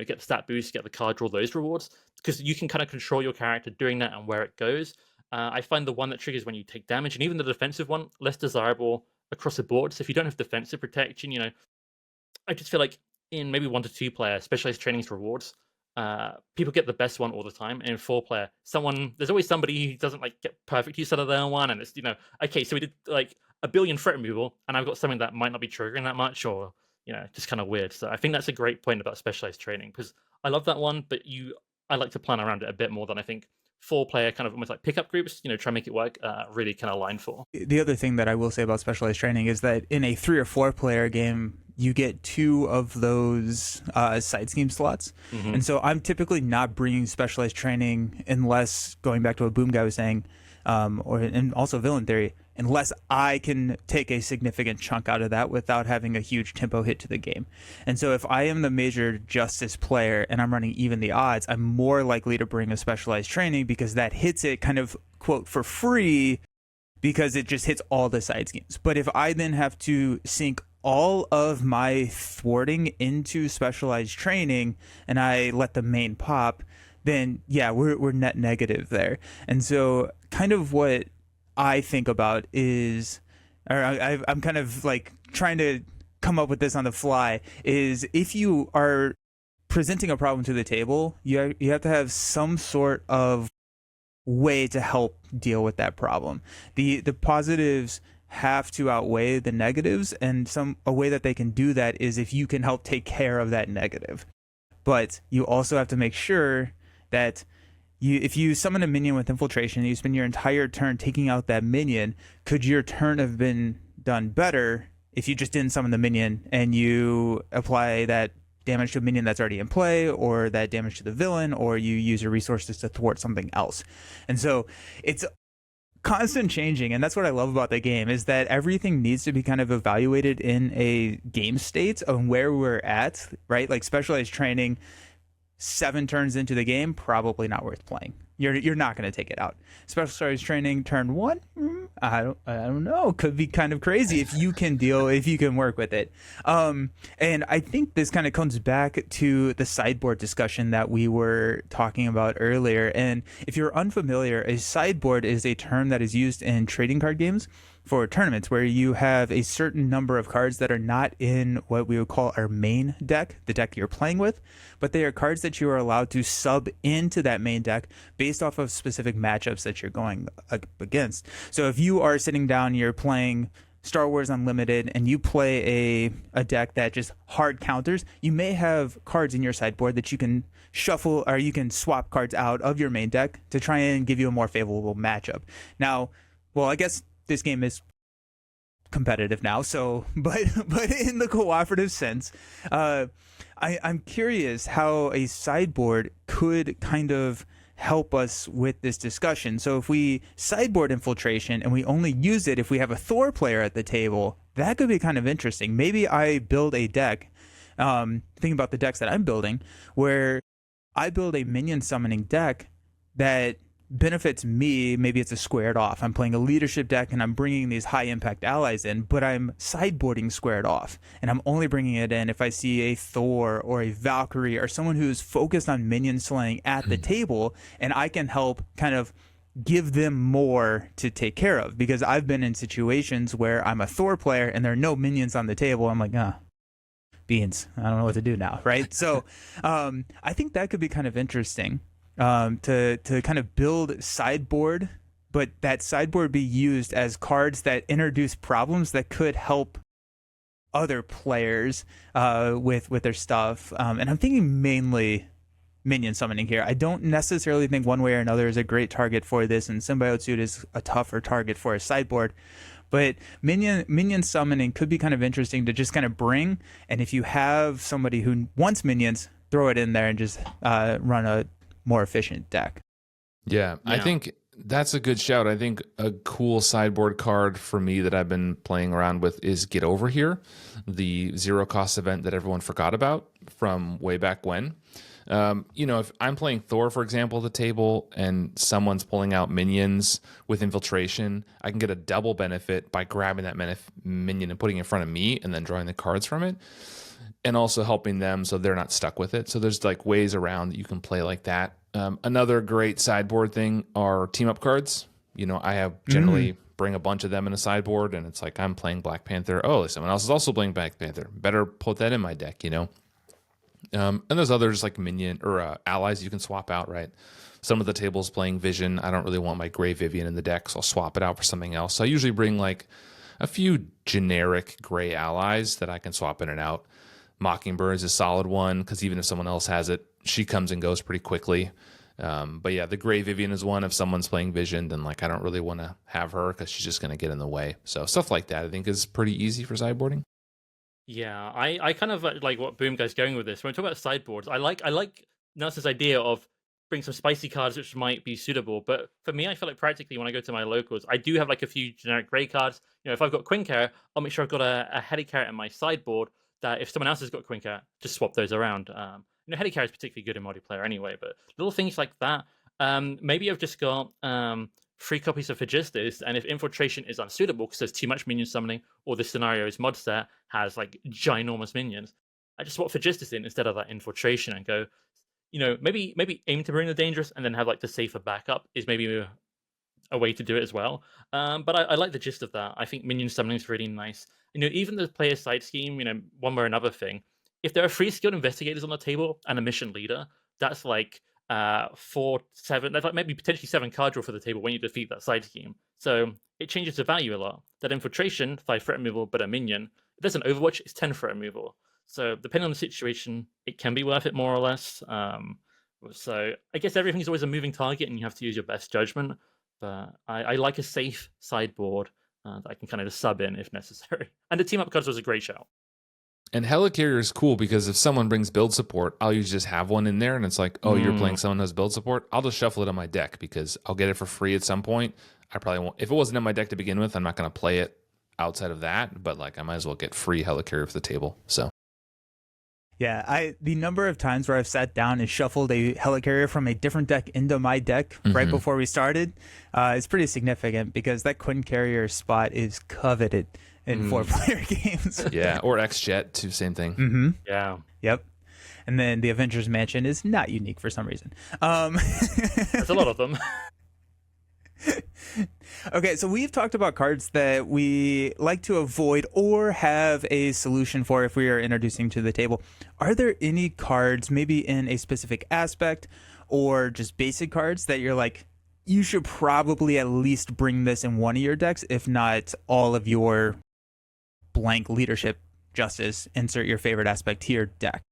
get the stat boost, get the card draw, those rewards, because you can kind of control your character doing that and where it goes. I find the one that triggers when you take damage, and even the defensive one, less desirable across the board. So if you don't have defensive protection, I just feel like in maybe 1 to 2 player, specialized training's rewards, people get the best one all the time. And in 4-player, there's always somebody who doesn't like get perfect use out of their one, and it's okay, so we did like a billion threat removal, and I've got something that might not be triggering that much, or just kind of weird. So I think that's a great point about specialized training, because I love that one, but I like to plan around it a bit more than I think 4-player kind of almost like pickup groups, try and make it work, really kind of align for. The other thing that I will say about specialized training is that in a 3 or 4-player game, you get 2 of those side scheme slots. Mm-hmm. And so I'm typically not bringing specialized training unless, going back to what Boom Guy was saying, and also Villain Theory, unless I can take a significant chunk out of that without having a huge tempo hit to the game. And so if I am the major Justice player and I'm running even the odds, I'm more likely to bring a specialized training, because that hits it kind of, quote, for free, because it just hits all the side schemes. But if I then have to sink all of my thwarting into specialized training and I let the main pop, then yeah, we're net negative there. And so kind of what I think about is, or I'm kind of like trying to come up with this on the fly, is if you are presenting a problem to the table, you have to have some sort of way to help deal with that problem. The positives have to outweigh the negatives, and a way that they can do that is if you can help take care of that negative. But you also have to make sure that if you summon a minion with infiltration and you spend your entire turn taking out that minion, could your turn have been done better if you just didn't summon the minion and you apply that damage to a minion that's already in play, or that damage to the villain, or you use your resources to thwart something else? And so it's constant changing, and that's what I love about the game, is that everything needs to be kind of evaluated in a game state of where we're at, right? Like specialized training, 7 turns into the game, probably not worth playing. You're not going to take it out. Specialized training turn 1, I don't know, could be kind of crazy if you can work with it. And I think this kind of comes back to the sideboard discussion that we were talking about earlier. And if you're unfamiliar, a sideboard is a term that is used in trading card games for tournaments, where you have a certain number of cards that are not in what we would call our main deck, the deck you're playing with, but they are cards that you are allowed to sub into that main deck based off of specific matchups that you're going up against. So if you are sitting down, you're playing Star Wars Unlimited, and you play a deck that just hard counters, you may have cards in your sideboard that you can shuffle, or you can swap cards out of your main deck to try and give you a more favorable matchup. Now, well, I guess this game is competitive now, so but in the cooperative sense, I'm curious how a sideboard could kind of help us with this discussion. So if we sideboard infiltration and we only use it if we have a Thor player at the table, that could be kind of interesting. Maybe I build a deck, thinking about the decks that I'm building, where I build a minion summoning deck that benefits me. Maybe it's a squared off. I'm playing a leadership deck and I'm bringing these high impact allies in, but I'm sideboarding squared off, and I'm only bringing it in if I see a Thor or a Valkyrie or someone who's focused on minion slaying at the table, and I can help kind of give them more to take care of, because I've been in situations where I'm a Thor player and there are no minions on the table. I'm like, beans. I don't know what to do now, right? So I think that could be kind of interesting, to kind of build sideboard, but that sideboard be used as cards that introduce problems that could help other players with their stuff. And I'm thinking mainly minion summoning here. I don't necessarily think one way or another is a great target for this, and Symbiote Suit is a tougher target for a sideboard. But minion summoning could be kind of interesting to just kind of bring, and if you have somebody who wants minions, throw it in there and just run a more efficient deck. Yeah, I think that's a good shout. I think a cool sideboard card for me that I've been playing around with is Get Over Here, the 0 cost event that everyone forgot about from way back when. If I'm playing Thor, for example, at the table and someone's pulling out minions with infiltration, I can get a double benefit by grabbing that minion and putting it in front of me and then drawing the cards from it, and also helping them so they're not stuck with it. So there's like ways around that you can play like that. Another great sideboard thing are team up cards. I have generally bring a bunch of them in a sideboard, and it's like I'm playing Black Panther. Oh, someone else is also playing Black Panther. Better put that in my deck, And there's others like minion or allies you can swap out, right? Some of the tables playing Vision. I don't really want my Gray Vivian in the deck, so I'll swap it out for something else. So I usually bring like a few generic Gray allies that I can swap in and out. Mockingbird is a solid one because even if someone else has it, she comes and goes pretty quickly. But yeah, the Gray Vivian is one. If someone's playing Vision, then like I don't really want to have her because she's just going to get in the way. So stuff like that I think is pretty easy for sideboarding. Yeah, I kind of like what Boom Guy's going with this. When we talk about sideboards, I like Nelson's idea of bring some spicy cards which might be suitable. But for me, I feel like practically when I go to my locals, I do have like a few generic gray cards. If I've got Quinker, I'll make sure I've got a Helicarrot in my sideboard that if someone else has got Quinker, just swap those around. Helicarrot is particularly good in multiplayer anyway, but little things like that. Maybe I've just got 3 copies of Phlogistus, and if infiltration is unsuitable because there's too much minion summoning, or the scenario's mod set has like ginormous minions, I just swap Phlogistus in instead of that infiltration and go, maybe aim to bring the dangerous and then have like the safer backup is maybe a way to do it as well. But I like the gist of that. I think minion summoning is really nice. Even the player side scheme, one way or another thing. If there are 3 skilled investigators on the table and a mission leader, that's like 4, 7. That's like maybe potentially 7 card draw for the table when you defeat that side scheme. So it changes the value a lot. That infiltration, 5 threat removal, but a minion. If there's an Overwatch, it's 10 threat removal. So depending on the situation, it can be worth it more or less. So I guess everything's always a moving target, and you have to use your best judgment. But I like a safe sideboard that I can kind of just sub in if necessary. And the team up cards was a great shout. And Helicarrier is cool because if someone brings build support, I'll usually just have one in there, and it's like, oh, you're playing someone who has build support. I'll just shuffle it on my deck because I'll get it for free at some point. I probably won't. If it wasn't in my deck to begin with, I'm not going to play it outside of that. But like, I might as well get free Helicarrier for the table. So. Yeah, the number of times where I've sat down and shuffled a Helicarrier from a different deck into my deck right before we started is pretty significant because that Quincarrier spot is coveted in 4-player games. Yeah, or X-Jet too, same thing. Yeah. Yep. And then the Avengers Mansion is not unique for some reason. There's a lot of them. Okay, so we've talked about cards that we like to avoid or have a solution for if we are introducing to the table. Are there any cards, maybe in a specific aspect or just basic cards, that you're like, you should probably at least bring this in one of your decks, if not all of your blank leadership justice, insert your favorite aspect to your deck?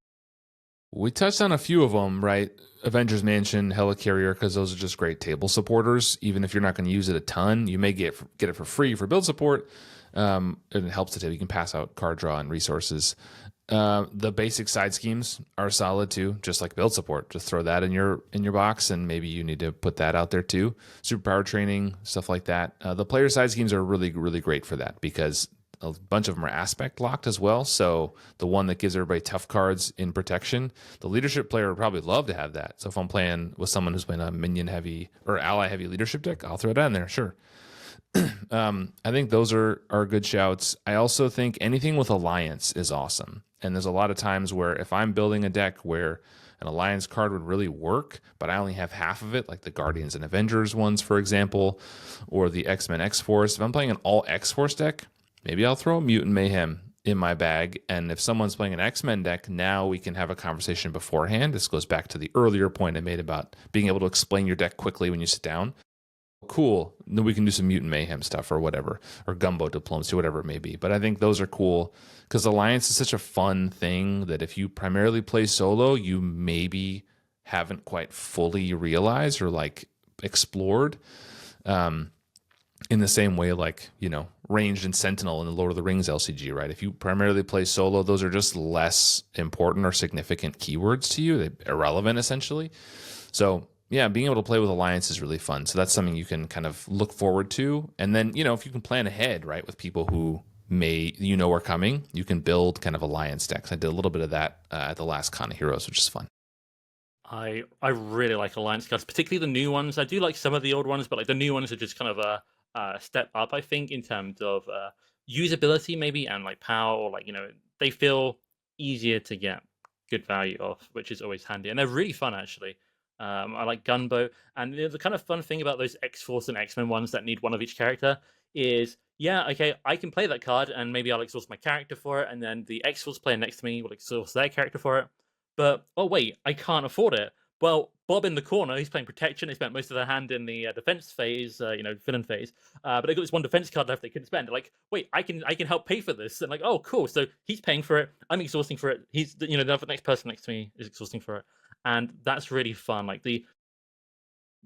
We touched on a few of them, right? Avengers Mansion, Helicarrier, because those are just great table supporters. Even if you're not going to use it a ton, you may get it for free for build support. And it helps the table. You can pass out card draw and resources. The basic side schemes are solid too, just like build support. Just throw that in your box, and maybe you need to put that out there too. Superpower training, stuff like that. The player side schemes are really, really great for that because a bunch of them are aspect locked as well. So the one that gives everybody tough cards in protection, the leadership player would probably love to have that. So if I'm playing with someone who's playing a minion heavy or ally heavy leadership deck, I'll throw that in there. Sure. I think those are good shouts. I also think anything with alliance is awesome. And there's a lot of times where if I'm building a deck where an Alliance card would really work, but I only have half of it, like the Guardians and Avengers ones, for example, or the X-Men X-Force. If I'm playing an all X-Force deck, maybe I'll throw a Mutant Mayhem in my bag. And if someone's playing an X-Men deck, now we can have a conversation beforehand. This goes back to the earlier point I made about being able to explain your deck quickly when you sit down. Cool. Then we can do some Mutant Mayhem stuff or whatever, or Gumbo Diplomacy, whatever it may be. But I think those are cool because Alliance is such a fun thing that if you primarily play solo, you maybe haven't quite fully realized or like explored. In the same way, like, you know, Ranged and Sentinel in the Lord of the Rings LCG, right? If you primarily play solo, those are just less important or significant keywords to you. They're irrelevant, essentially. So, yeah, being able to play with Alliance is really fun. So that's something you can kind of look forward to. And then, you know, if you can plan ahead, right, with people who are coming, you can build kind of Alliance decks. I did a little bit of that at the last Con of Heroes, which is fun. I really like Alliance cards, particularly the new ones. I do like some of the old ones, but like the new ones are just kind of a step up, I think, in terms of usability maybe, and like power, or like, you know, they feel easier to get good value off, which is always handy, and they're really fun actually. I like Gunboat, and the kind of fun thing about those X-Force and X-Men ones that need one of each character is, yeah, okay, I can play that card and maybe I'll exhaust my character for it, and then the X-Force player next to me will exhaust their character for it. But oh wait, I can't afford it. Well, Bob in the corner, he's playing protection. He spent most of their hand in the defense phase, villain phase. But they got this one defense card left they couldn't spend. They're like, wait, I can help pay for this. And like, oh, cool. So he's paying for it. I'm exhausting for it. He's, the next person next to me is exhausting for it, and that's really fun. Like being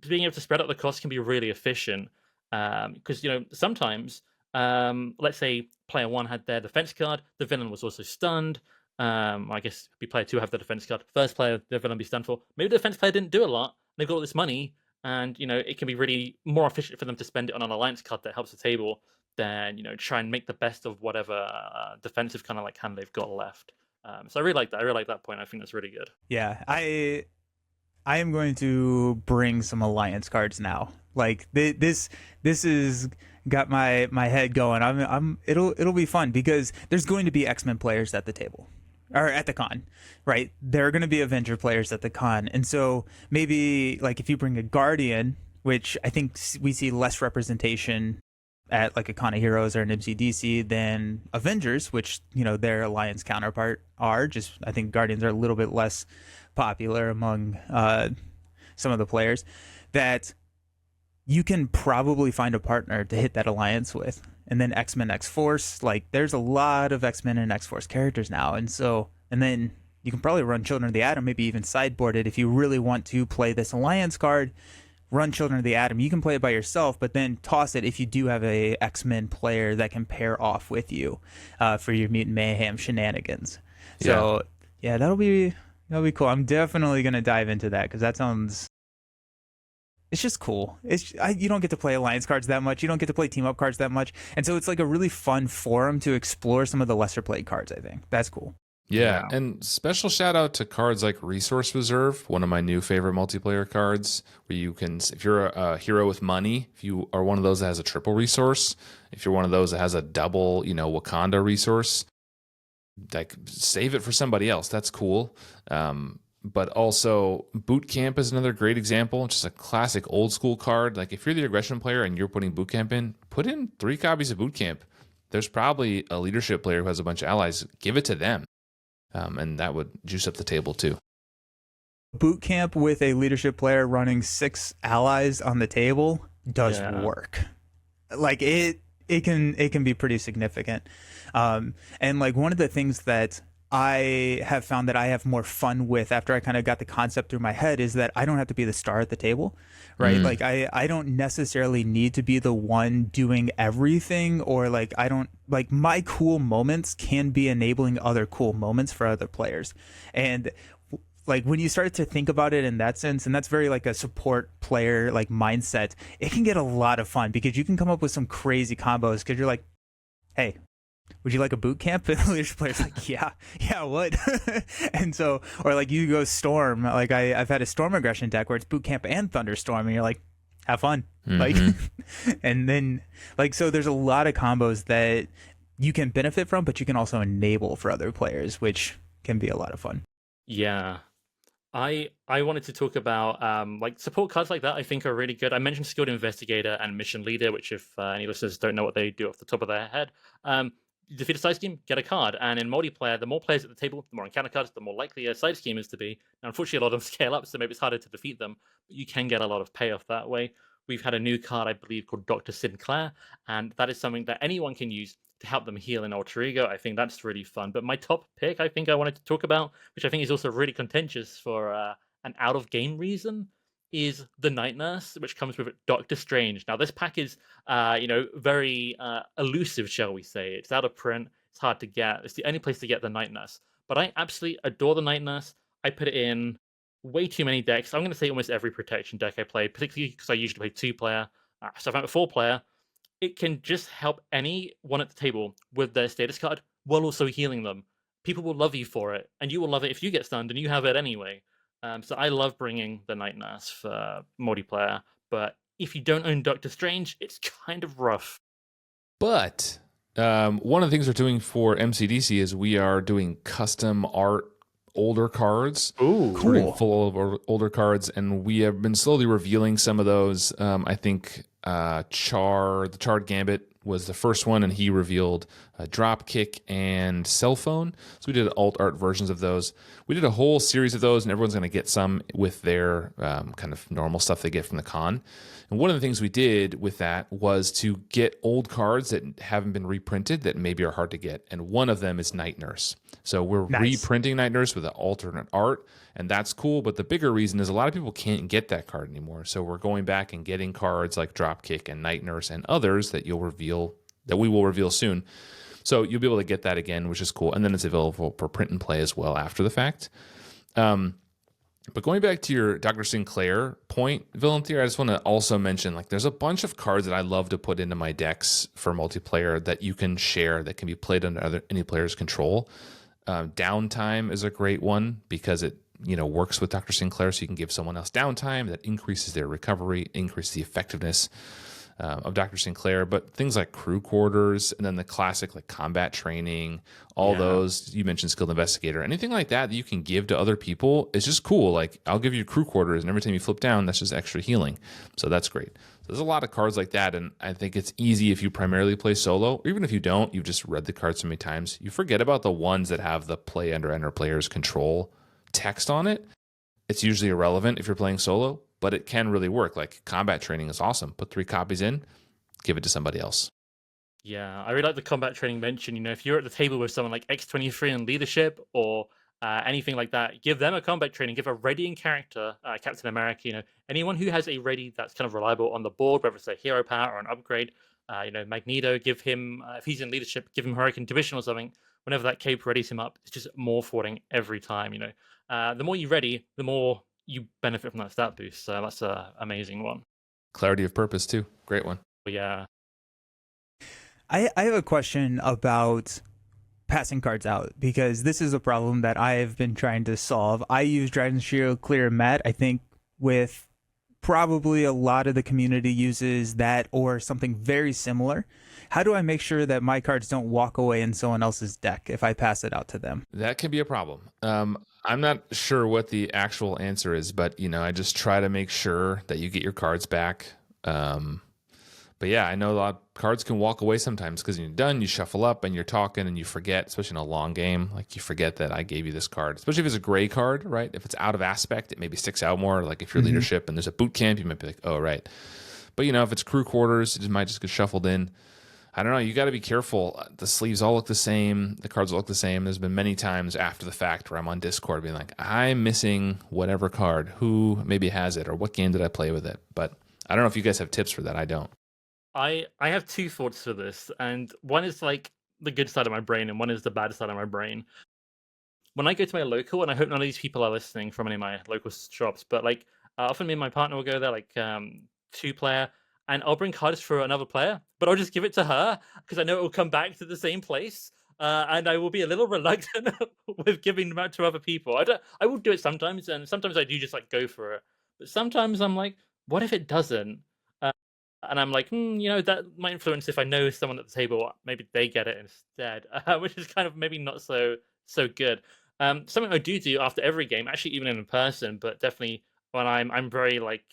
able to spread out the cost can be really efficient. Because sometimes, let's say player one had their defense card, the villain was also stunned. I guess be player two have the defense card. First player, the villain be stunned for. Maybe the defense player didn't do a lot. They've got all this money, and it can be really more efficient for them to spend it on an Alliance card that helps the table than try and make the best of whatever defensive kind of like hand they've got left. So I really like that. I really like that point. I think that's really good. Yeah, I am going to bring some Alliance cards now. Like this is got my head going. It'll be fun because there's going to be X-Men players at the table. Or at the con, right? There are going to be Avenger players at the con. And so maybe like if you bring a Guardian, which I think we see less representation at like a Con of Heroes or an MCDC than Avengers, which, their Alliance counterpart are. Just I think Guardians are a little bit less popular among some of the players, that you can probably find a partner to hit that Alliance with. And then X-Men X-Force, like there's a lot of X-Men and X-Force characters now. And then you can probably run Children of the Atom, maybe even sideboard it. If you really want to play this Alliance card, run Children of the Atom. You can play it by yourself, but then toss it if you do have a X-Men player that can pair off with you for your Mutant Mayhem shenanigans. So yeah, that'll be cool. I'm definitely going to dive into that because that sounds... It's just cool. You don't get to play Alliance cards that much. You don't get to play team up cards that much. And so it's like a really fun forum to explore some of the lesser played cards, I think. That's cool. Yeah. And special shout out to cards like Resource Reserve, one of my new favorite multiplayer cards, where you can, if you're a hero with money, if you are one of those that has a triple resource, if you're one of those that has a double, Wakanda resource, like save it for somebody else. That's cool. But also, Boot Camp is another great example. Just a classic old school card. Like if you're the aggression player and you're putting Boot Camp in, put in 3 copies of Boot Camp. There's probably a leadership player who has a bunch of allies. Give it to them. And that would juice up the table too. Boot Camp with a leadership player running 6 allies on the table does work. Like it can be pretty significant. And like one of the things that I have found that I have more fun with after I kind of got the concept through my head is that I don't have to be the star at the table, right? Like I don't necessarily need to be the one doing everything, or like I don't like my cool moments can be enabling other cool moments for other players. And like when you start to think about it in that sense, and that's very like a support player like mindset, it can get a lot of fun because you can come up with some crazy combos because you're like, hey, would you like a boot camp? And the leadership player's like, yeah, what? And so, or like you go Storm, like I've had a Storm aggression deck where it's boot camp and Thunderstorm, and you're like, have fun. Like, and then like, so there's a lot of combos that you can benefit from, but you can also enable for other players, which can be a lot of fun. Yeah. I wanted to talk about like support cards like that. I think are really good. I mentioned Skilled Investigator and Mission Leader, which if any listeners don't know what they do off the top of their head, you defeat a side scheme, get a card, and in multiplayer, the more players at the table, the more encounter cards, the more likely a side scheme is to be. Now, unfortunately, a lot of them scale up, so maybe it's harder to defeat them, but you can get a lot of payoff that way. We've had a new card, I believe, called Dr. Sinclair, and that is something that anyone can use to help them heal in Alter Ego. I think that's really fun. But my top pick, I think I wanted to talk about, which I think is also really contentious for an out of game reason, is the Night Nurse, which comes with Doctor Strange. Now, this pack is, very elusive, shall we say? It's out of print. It's hard to get. It's the only place to get the Night Nurse. But I absolutely adore the Night Nurse. I put it in way too many decks. I'm going to say almost every protection deck I play, particularly because I usually play 2-player. So if I'm a 4-player, it can just help anyone at the table with their status card while also healing them. People will love you for it, and you will love it if you get stunned and you have it anyway. So I love bringing the Night Nurse for multiplayer, but if you don't own Doctor Strange, it's kind of rough. But one of the things we're doing for MCDC is we are doing custom art older cards. Ooh, Cool. Full of older cards, and we have been slowly revealing some of those. I think the Charred Gambit was the first one, and he revealed Dropkick and Cell Phone. So we did alt art versions of those. We did a whole series of those, and everyone's going to get some with their kind of normal stuff they get from the con. And one of the things we did with that was to get old cards that haven't been reprinted that maybe are hard to get. And one of them is Night Nurse. So we're Nice. reprinting Night Nurse with an alternate art, and that's cool. But the bigger reason is a lot of people can't get that card anymore. So we're going back and getting cards like Dropkick and Night Nurse and others that we will reveal soon. So you'll be able to get that again, which is cool. And then it's available for print and play as well after the fact. But going back to your Dr. Sinclair point, Volunteer, I just want to also mention, like, there's a bunch of cards that I love to put into my decks for multiplayer that you can share that can be played under any player's control. Downtime is a great one because it works with Dr. Sinclair, so you can give someone else downtime that increases their recovery, increases the effectiveness of Dr. Sinclair. But things like crew quarters, and then the classic like combat training, all those you mentioned, Skilled Investigator, anything like that you can give to other people is just cool. Like, I'll give you crew quarters, and every time you flip down, that's just extra healing. So that's great. So there's a lot of cards like that, and I think it's easy if you primarily play solo, or even if you don't, you've just read the cards so many times, you forget about the ones that have the play under enter player's control text on it. It's usually irrelevant if you're playing solo, but it can really work. Like, combat training is awesome. Put 3 copies in, give it to somebody else. Yeah, I really like the combat training mention. If you're at the table with someone like X-23 in leadership or anything like that, give them a combat training. Give a readying character, Captain America. Anyone who has a ready that's kind of reliable on the board, whether it's a hero power or an upgrade. Magneto, give him if he's in leadership, give him Hurricane Division or something. Whenever that cape readies him up, it's just more forwarding every time. The more you ready, the more you benefit from that stat boost. So that's an amazing one. Clarity of purpose too. Great one. But yeah. I have a question about passing cards out, because this is a problem that I have been trying to solve. I use Dragon Shield Clear Matte. I think with probably a lot of the community uses that or something very similar. How do I make sure that my cards don't walk away in someone else's deck if I pass it out to them? That can be a problem. I'm not sure what the actual answer is, but I just try to make sure that you get your cards back. But yeah, I know a lot of cards can walk away sometimes because when you're done, you shuffle up and you're talking and you forget, especially in a long game, like you forget that I gave you this card, especially if it's a gray card, right? If it's out of aspect, it maybe sticks out more. Like if you're leadership and there's a boot camp, you might be like, oh, right. But if it's crew quarters, it might just get shuffled in. I don't know. You got to be careful. The sleeves all look the same. The cards all look the same. There's been many times after the fact where I'm on Discord being like, I'm missing whatever card. Who maybe has it, or what game did I play with it? But I don't know if you guys have tips for that. I don't. I have 2 thoughts for this, and one is like the good side of my brain, and one is the bad side of my brain. When I go to my local, and I hope none of these people are listening from any of my local shops, but often me and my partner will go there, 2-player, and I'll bring cards for another player, but I'll just give it to her because I know it will come back to the same place. And I will be a little reluctant with giving them out to other people. I will do it sometimes, and sometimes I do just go for it. But sometimes I'm like, what if it doesn't? And I'm like, that might influence if I know someone at the table, maybe they get it instead, which is kind of maybe not so good. Something I do after every game, actually even in person, but definitely when I'm very like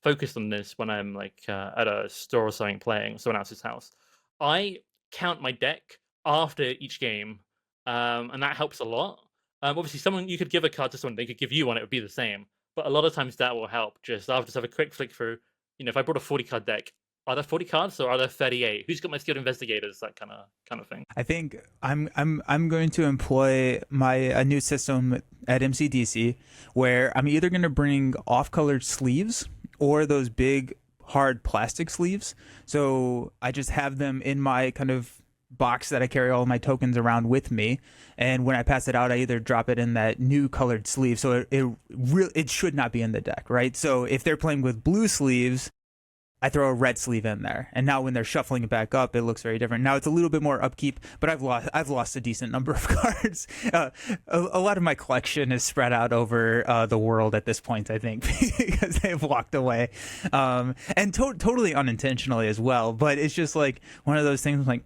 focused on this when I'm like at a store or something playing someone else's house. I count my deck after each game, and that helps a lot. Obviously, someone you could give a card to someone, they could give you one, it would be the same. But a lot of times that will help. I'll just have a quick flick through. If I brought a 40 card deck, are there 40 cards or are there 38? Who's got my skilled investigators? That kind of thing. I think I'm going to employ a new system at MCDC where I'm either going to bring off-colored sleeves or those big hard plastic sleeves. So I just have them in my kind of box that I carry all my tokens around with me, and when I pass it out, I either drop it in that new colored sleeve. So it should not be in the deck, right? So if they're playing with blue sleeves, I throw a red sleeve in there, and now when they're shuffling it back up, it looks very different. Now it's a little bit more upkeep, but I've lost a decent number of cards. A lot of my collection is spread out over the world at this point, I think, because they've walked away, and totally unintentionally as well. But it's just like one of those things, like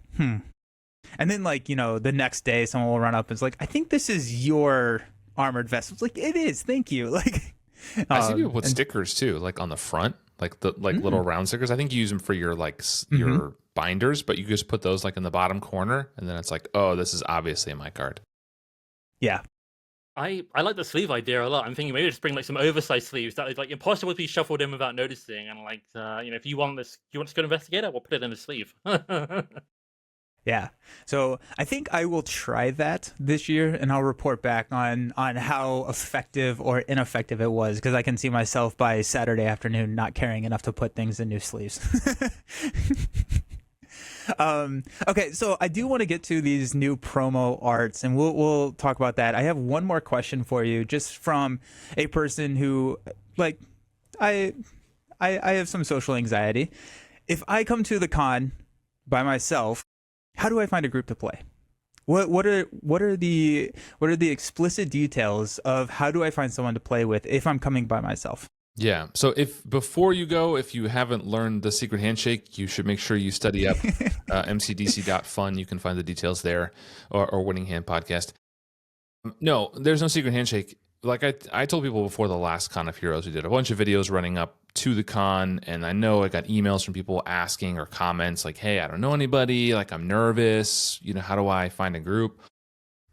and then like the next day, someone will run up and it's like, I think this is your armored vest. It's like, it is, thank you. Like I see people put stickers too, like on the front. Like the little round stickers. I think you use them for your your binders, but you just put those like in the bottom corner, and then it's like, oh, this is obviously my card. Yeah. I like the sleeve idea a lot. I'm thinking maybe just bring like some oversized sleeves that is like impossible to be shuffled in without noticing. And like, if you want this, you want to go investigate it, we'll put it in the sleeve. Yeah. So I think I will try that this year, and I'll report back on how effective or ineffective it was, because I can see myself by Saturday afternoon not caring enough to put things in new sleeves. Okay, so I do want to get to these new promo arts, and we'll talk about that. I have one more question for you, just from a person who, like, I have some social anxiety. If I come to the con by myself, how do I find a group to play? What are the explicit details of how do I find someone to play with if I'm coming by myself? Yeah. So if before you go, if you haven't learned the secret handshake, you should make sure you study up mcdc.fun. You can find the details there, or Winning Hand Podcast. No, there's no secret handshake. Like I told people before the last Con of Heroes, we did a bunch of videos running up to the con, and I know I got emails from people asking or comments like, hey, I don't know anybody, like I'm nervous, how do I find a group?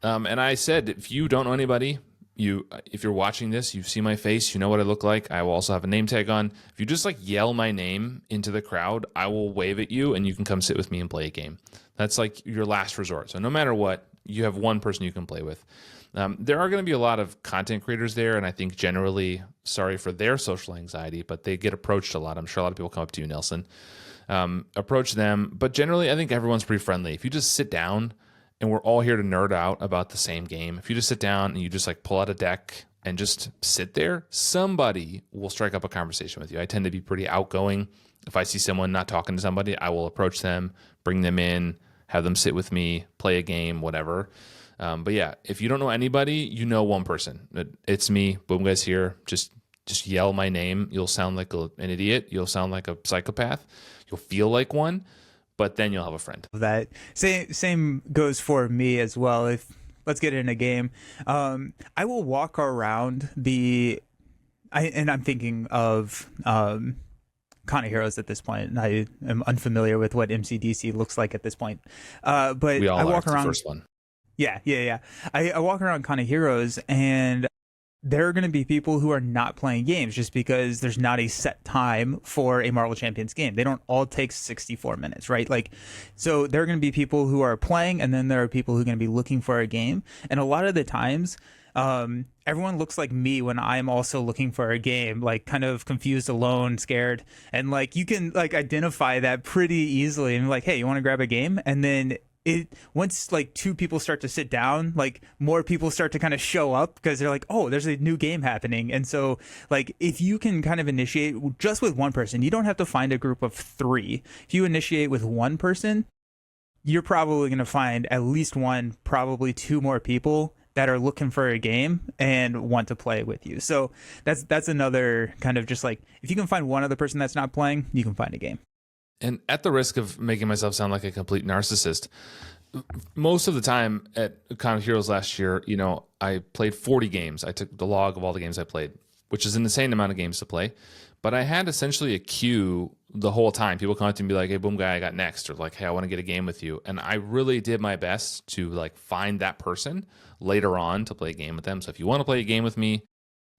And I said, if you don't know anybody, if you're watching this, you see my face, you know what I look like. I will also have a name tag on. If you just like yell my name into the crowd, I will wave at you and you can come sit with me and play a game. That's like your last resort. So no matter what, you have one person you can play with. There are going to be a lot of content creators there, and I think generally, sorry for their social anxiety, but they get approached a lot. I'm sure a lot of people come up to you, Nelson. Approach them, but generally, I think everyone's pretty friendly. If you just sit down, and we're all here to nerd out about the same game, if you just sit down and you just like pull out a deck and just sit there, somebody will strike up a conversation with you. I tend to be pretty outgoing. If I see someone not talking to somebody, I will approach them, bring them in, have them sit with me, play a game, whatever. But yeah, if you don't know anybody, you know one person. It's me. Boom Guy's here. Just yell my name. You'll sound like an idiot. You'll sound like a psychopath. You'll feel like one, but then you'll have a friend. That same goes for me as well. Let's get in a game. I will walk around and I'm thinking of Con of Heroes at this point, and I am unfamiliar with what MCDC looks like at this point. But we all I walk around. The first one. Yeah. I walk around Con of Heroes, and there are going to be people who are not playing games just because there's not a set time for a Marvel Champions game. They don't all take 64 minutes, right? Like, so there are going to be people who are playing, and then there are people who are going to be looking for a game. And a lot of the times, everyone looks like me when I'm also looking for a game, like kind of confused, alone, scared. And like, you can like identify that pretty easily and like, hey, you want to grab a game? And then once like two people start to sit down, like more people start to kind of show up because they're like, oh, there's a new game happening. And so like if you can kind of initiate just with one person, you don't have to find a group of 3. If you initiate with one person, you're probably going to find at least 1, probably 2 more people that are looking for a game and want to play with you. So that's another kind of just like, if you can find one other person that's not playing, you can find a game. And at the risk of making myself sound like a complete narcissist, most of the time at Con of Heroes last year, I played 40 games. I took the log of all the games I played, which is an insane amount of games to play. But I had essentially a queue the whole time. People come up to me and be like, "Hey, Boom Guy, I got next," or like, "Hey, I want to get a game with you." And I really did my best to like find that person later on to play a game with them. So if you want to play a game with me,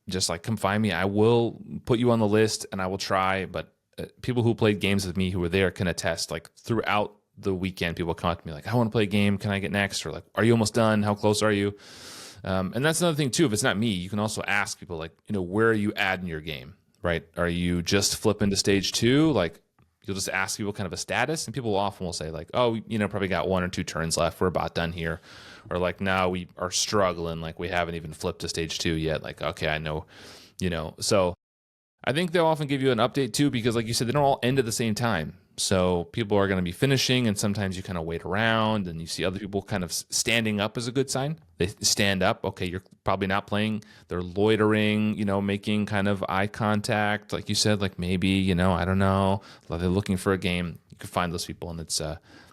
just like come find me. I will put you on the list and I will try. But people who played games with me who were there can attest. Like throughout the weekend, people come up to me like, "I want to play a game. Can I get next?" Or like, "Are you almost done? How close are you?" And that's another thing too. If it's not me, you can also ask people like, where are you at in your game? Right? Are you just flipping to stage 2? Like you'll just ask people kind of a status, and people often will say like, "Oh, probably got 1 or 2 turns left. We're about done here," or like, "No, we are struggling. Like we haven't even flipped to stage 2 yet." Like, okay, I know, So I think they'll often give you an update too, because like you said, they don't all end at the same time. So people are going to be finishing, and sometimes you kind of wait around and you see other people kind of standing up is a good sign. They stand up. Okay, you're probably not playing. They're loitering, making kind of eye contact. Like you said, like maybe, I don't know. They're looking for a game. You can find those people, and it's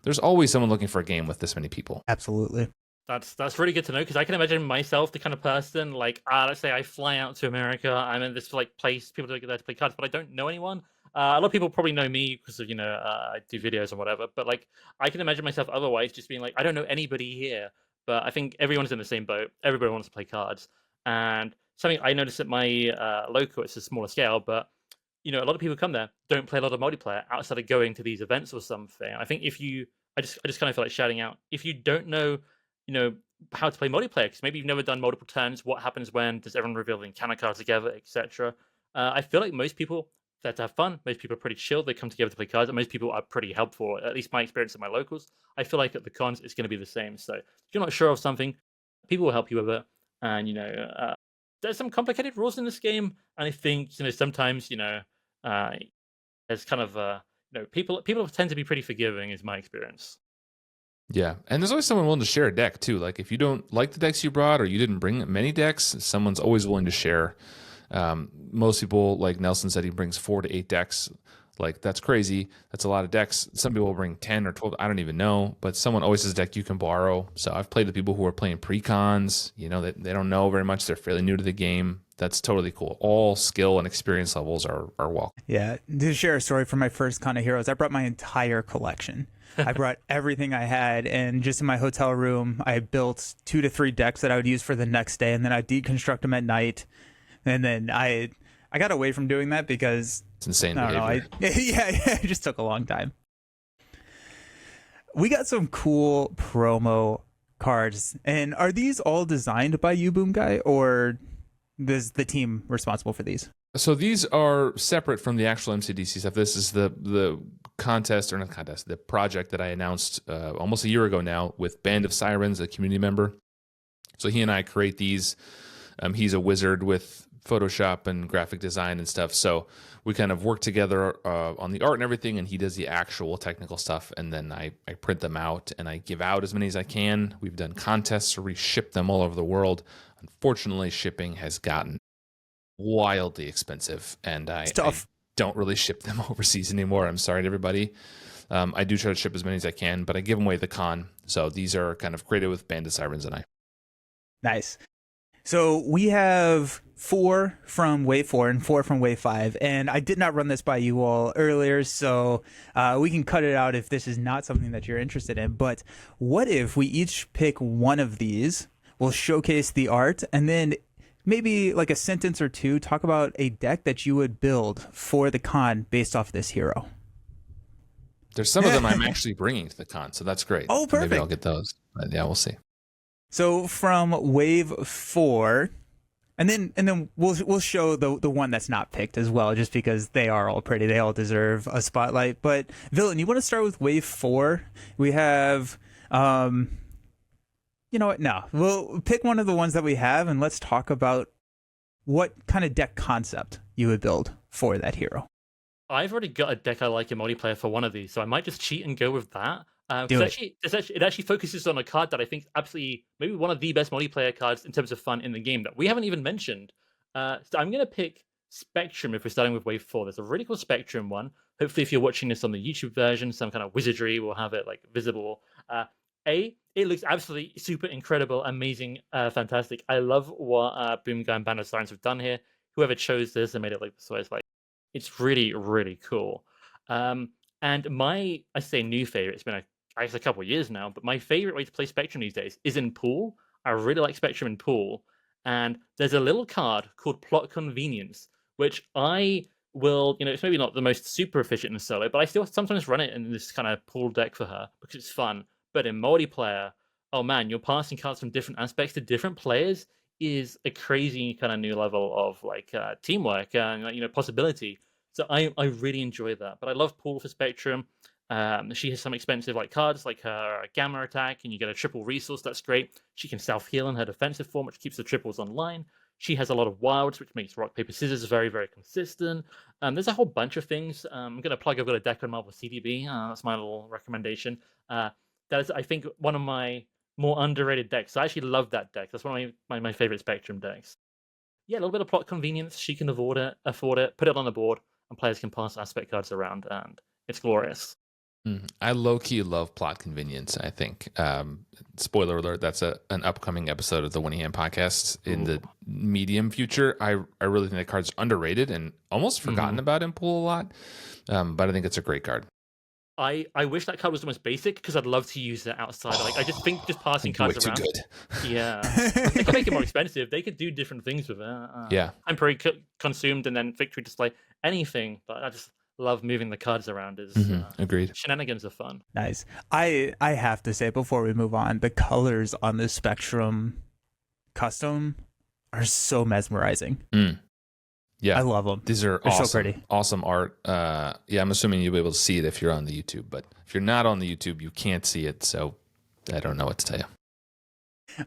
there's always someone looking for a game with this many people. Absolutely. That's really good to know, because I can imagine myself the kind of person like, let's say I fly out to America. I'm in this like place, people don't get there to play cards, but I don't know anyone. A lot of people probably know me because of I do videos and whatever. But like I can imagine myself otherwise, just being like, I don't know anybody here. But I think everyone's in the same boat. Everybody wants to play cards, and something I noticed at my local, it's a smaller scale, but a lot of people come there, don't play a lot of multiplayer outside of going to these events or something. I think I just kind of feel like shouting out, if you don't know how to play multiplayer, because maybe you've never done multiple turns, what happens when, does everyone reveal the encounter cards together, etc. I feel like most people there to have fun. Most people are pretty chill. They come together to play cards, and most people are pretty helpful. At least my experience at my locals. I feel like at the cons, it's going to be the same. So if you're not sure of something, people will help you with it. And there's some complicated rules in this game, and I think sometimes there's kind of people tend to be pretty forgiving, is my experience. Yeah, and there's always someone willing to share a deck too. Like if you don't like the decks you brought, or you didn't bring many decks, someone's always willing to share. Most people, like Nelson said, he brings 4 to 8 decks. Like that's crazy. That's a lot of decks. Some people will bring 10 or 12. I don't even know, but someone always has a deck you can borrow. So I've played with people who are playing pre-cons. That they don't know very much. They're fairly new to the game. That's totally cool. All skill and experience levels are welcome. Yeah. To share a story from my first Con of Heroes, I brought my entire collection. I brought everything I had, and just in my hotel room, I built 2 to 3 decks that I would use for the next day, and then I'd deconstruct them at night. And then I got away from doing that because it's insane behavior. It just took a long time. We got some cool promo cards, and are these all designed by you, Boom Guy, or is the team responsible for these? So these are separate from the actual MCDC stuff. This is the contest, or not contest, the project that I announced almost a year ago now with Band of Sirens, a community member. So he and I create these. He's a wizard with Photoshop and graphic design and stuff. So we kind of work together on the art and everything, and he does the actual technical stuff. And then I print them out and I give out as many as I can. We've done contests where we ship them all over the world. Unfortunately, shipping has gotten wildly expensive, and I don't really ship them overseas anymore. I'm sorry to everybody. I do try to ship as many as I can, but I give them away at the con. So these are kind of created with Band of Sirens and I. Nice. So we have 4 from Wave 4 and 4 from Wave 5, and I did not run this by you all earlier, so we can cut it out if this is not something that you're interested in. But what if we each pick one of these, we'll showcase the art, and then maybe like a sentence or 2, talk about a deck that you would build for the con based off this hero. There's some of them I'm actually bringing to the con, so that's great. Oh, perfect. Maybe I'll get those. But yeah, we'll see. So from Wave 4, and then we'll show the one that's not picked as well, just because they are all pretty. They all deserve a spotlight. But Villain, you want to start with Wave 4? We have, you know what? No, we'll pick one of the ones that we have, and let's talk about what kind of deck concept you would build for that hero. I've already got a deck I like in multiplayer for one of these, so I might just cheat and go with that. It actually focuses on a card that I think is absolutely maybe one of the best multiplayer cards in terms of fun in the game that we haven't even mentioned. So I'm going to pick Spectrum if we're starting with Wave 4. There's a really cool Spectrum one. Hopefully, if you're watching this on the YouTube version, some kind of wizardry will have it like visible. It looks absolutely super incredible, amazing, fantastic. I love what Boom Guy and Band of Sirens have done here. Whoever chose this and made it like this way, it's really, really cool. And I say new favorite, it's been I guess a couple of years now, but my favorite way to play Spectrum these days is in Pool. I really like Spectrum in Pool. And there's a little card called Plot Convenience, which I will, it's maybe not the most super efficient in solo, but I still sometimes run it in this kind of pool deck for her because it's fun. But in multiplayer, oh man, you're passing cards from different aspects to different players is a crazy kind of new level of teamwork and possibility. So I really enjoy that. But I love Pool for Spectrum. She has some expensive cards like her Gamma Attack, and you get a triple resource. That's great. She can self-heal in her defensive form, which keeps the triples online. She has a lot of wilds, which makes rock, paper, scissors very, very consistent. There's a whole bunch of things. I'm going to plug, I've got a deck on Marvel CDB. That's my little recommendation. That is, I think, one of my more underrated decks. I actually love that deck. That's one of my favorite Spectrum decks. Yeah, a little bit of plot convenience. She can afford it, put it on the board, and players can pass aspect cards around, and it's glorious. I low-key love plot convenience, I think. Spoiler alert, that's an upcoming episode of the Winning Hand podcast in the medium future. I really think that card's underrated and almost forgotten about in Pool a lot, but I think it's a great card. I wish that card was almost basic because I'd love to use it outside. I just think just passing cards around. Way too good. Yeah. They could make it more expensive. They could do different things with it. Yeah. I'm pretty consumed and then victory display, anything, but I just love moving the cards around. Agreed. Shenanigans are fun. Nice. I have to say before we move on, the colors on the Spectrum custom are so mesmerizing. Yeah, I love them. These are They're awesome, so pretty. Awesome art. Yeah, I'm assuming you'll be able to see it if you're on the YouTube, but if you're not on the YouTube, you can't see it. So I don't know what to tell you.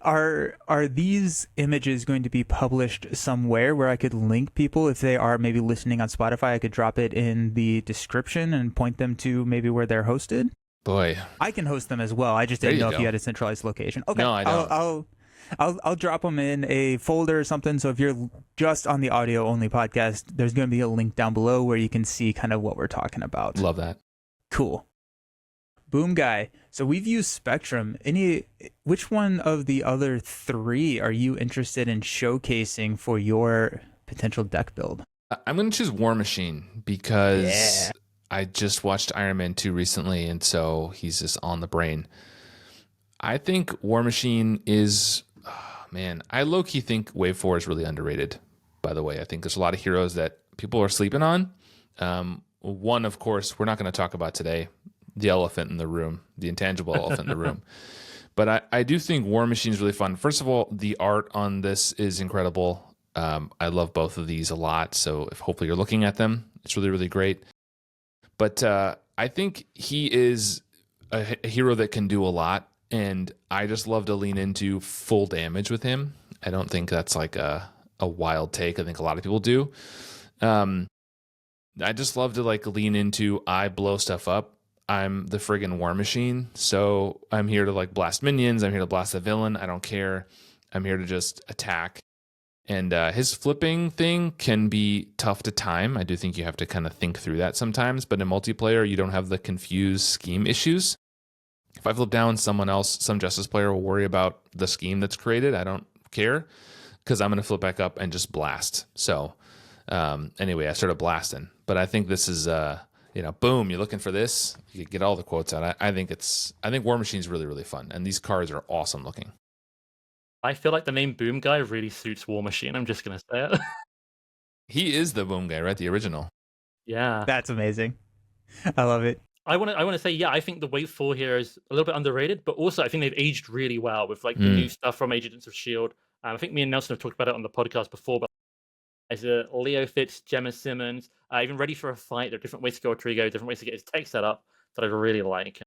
Are these images going to be published somewhere where I could link people if they are maybe listening on Spotify? I could drop it in the description and point them to maybe where they're hosted. Boy, I can host them as well. I just didn't know if you had a centralized location. Okay, no, I don't. I'll drop them in a folder or something. So if you're just on the audio only podcast, there's going to be a link down below where you can see kind of what we're talking about. Love that. Cool. Boom Guy. So we've used Spectrum. Which one of the other three are you interested in showcasing for your potential deck build? I'm going to choose War Machine because I just watched Iron Man 2 recently, and so he's just on the brain. I think War Machine is... man, I low-key think Wave 4 is really underrated, by the way. I think there's a lot of heroes that people are sleeping on. One, of course, we're not going to talk about today, the elephant in the room, the intangible elephant in the room. But I do think War Machine is really fun. First of all, the art on this is incredible. I love both of these a lot, so if hopefully you're looking at them, it's really, really great. But I think he is a hero that can do a lot. And I just love to lean into full damage with him. I don't think that's like a wild take. I think a lot of people do. I just love to lean into I blow stuff up. I'm the friggin' War Machine. So I'm here to blast minions. I'm here to blast the villain. I don't care. I'm here to just attack. And his flipping thing can be tough to time. I do think you have to kind of think through that sometimes. But in multiplayer, you don't have the confused scheme issues. If I flip down, someone else, some Justice player will worry about the scheme that's created. I don't care because I'm going to flip back up and just blast. So anyway, I started blasting. But I think this is, boom, you're looking for this. You get all the quotes out. I think War Machine is really, really fun. And these cards are awesome looking. I feel like the name Boom Guy really suits War Machine. I'm just going to say it. He is the Boom Guy, right? The original. Yeah. That's amazing. I love it. I want to say, yeah, I think the Wave 4 here is a little bit underrated, but also I think they've aged really well with the new stuff from Agents of S.H.I.E.L.D. I think me and Nelson have talked about it on the podcast before, but as a Leo Fitz, Gemma Simmons, even Ready for a Fight, there are different ways to go Trigo, different ways to get his tech set up that I really like.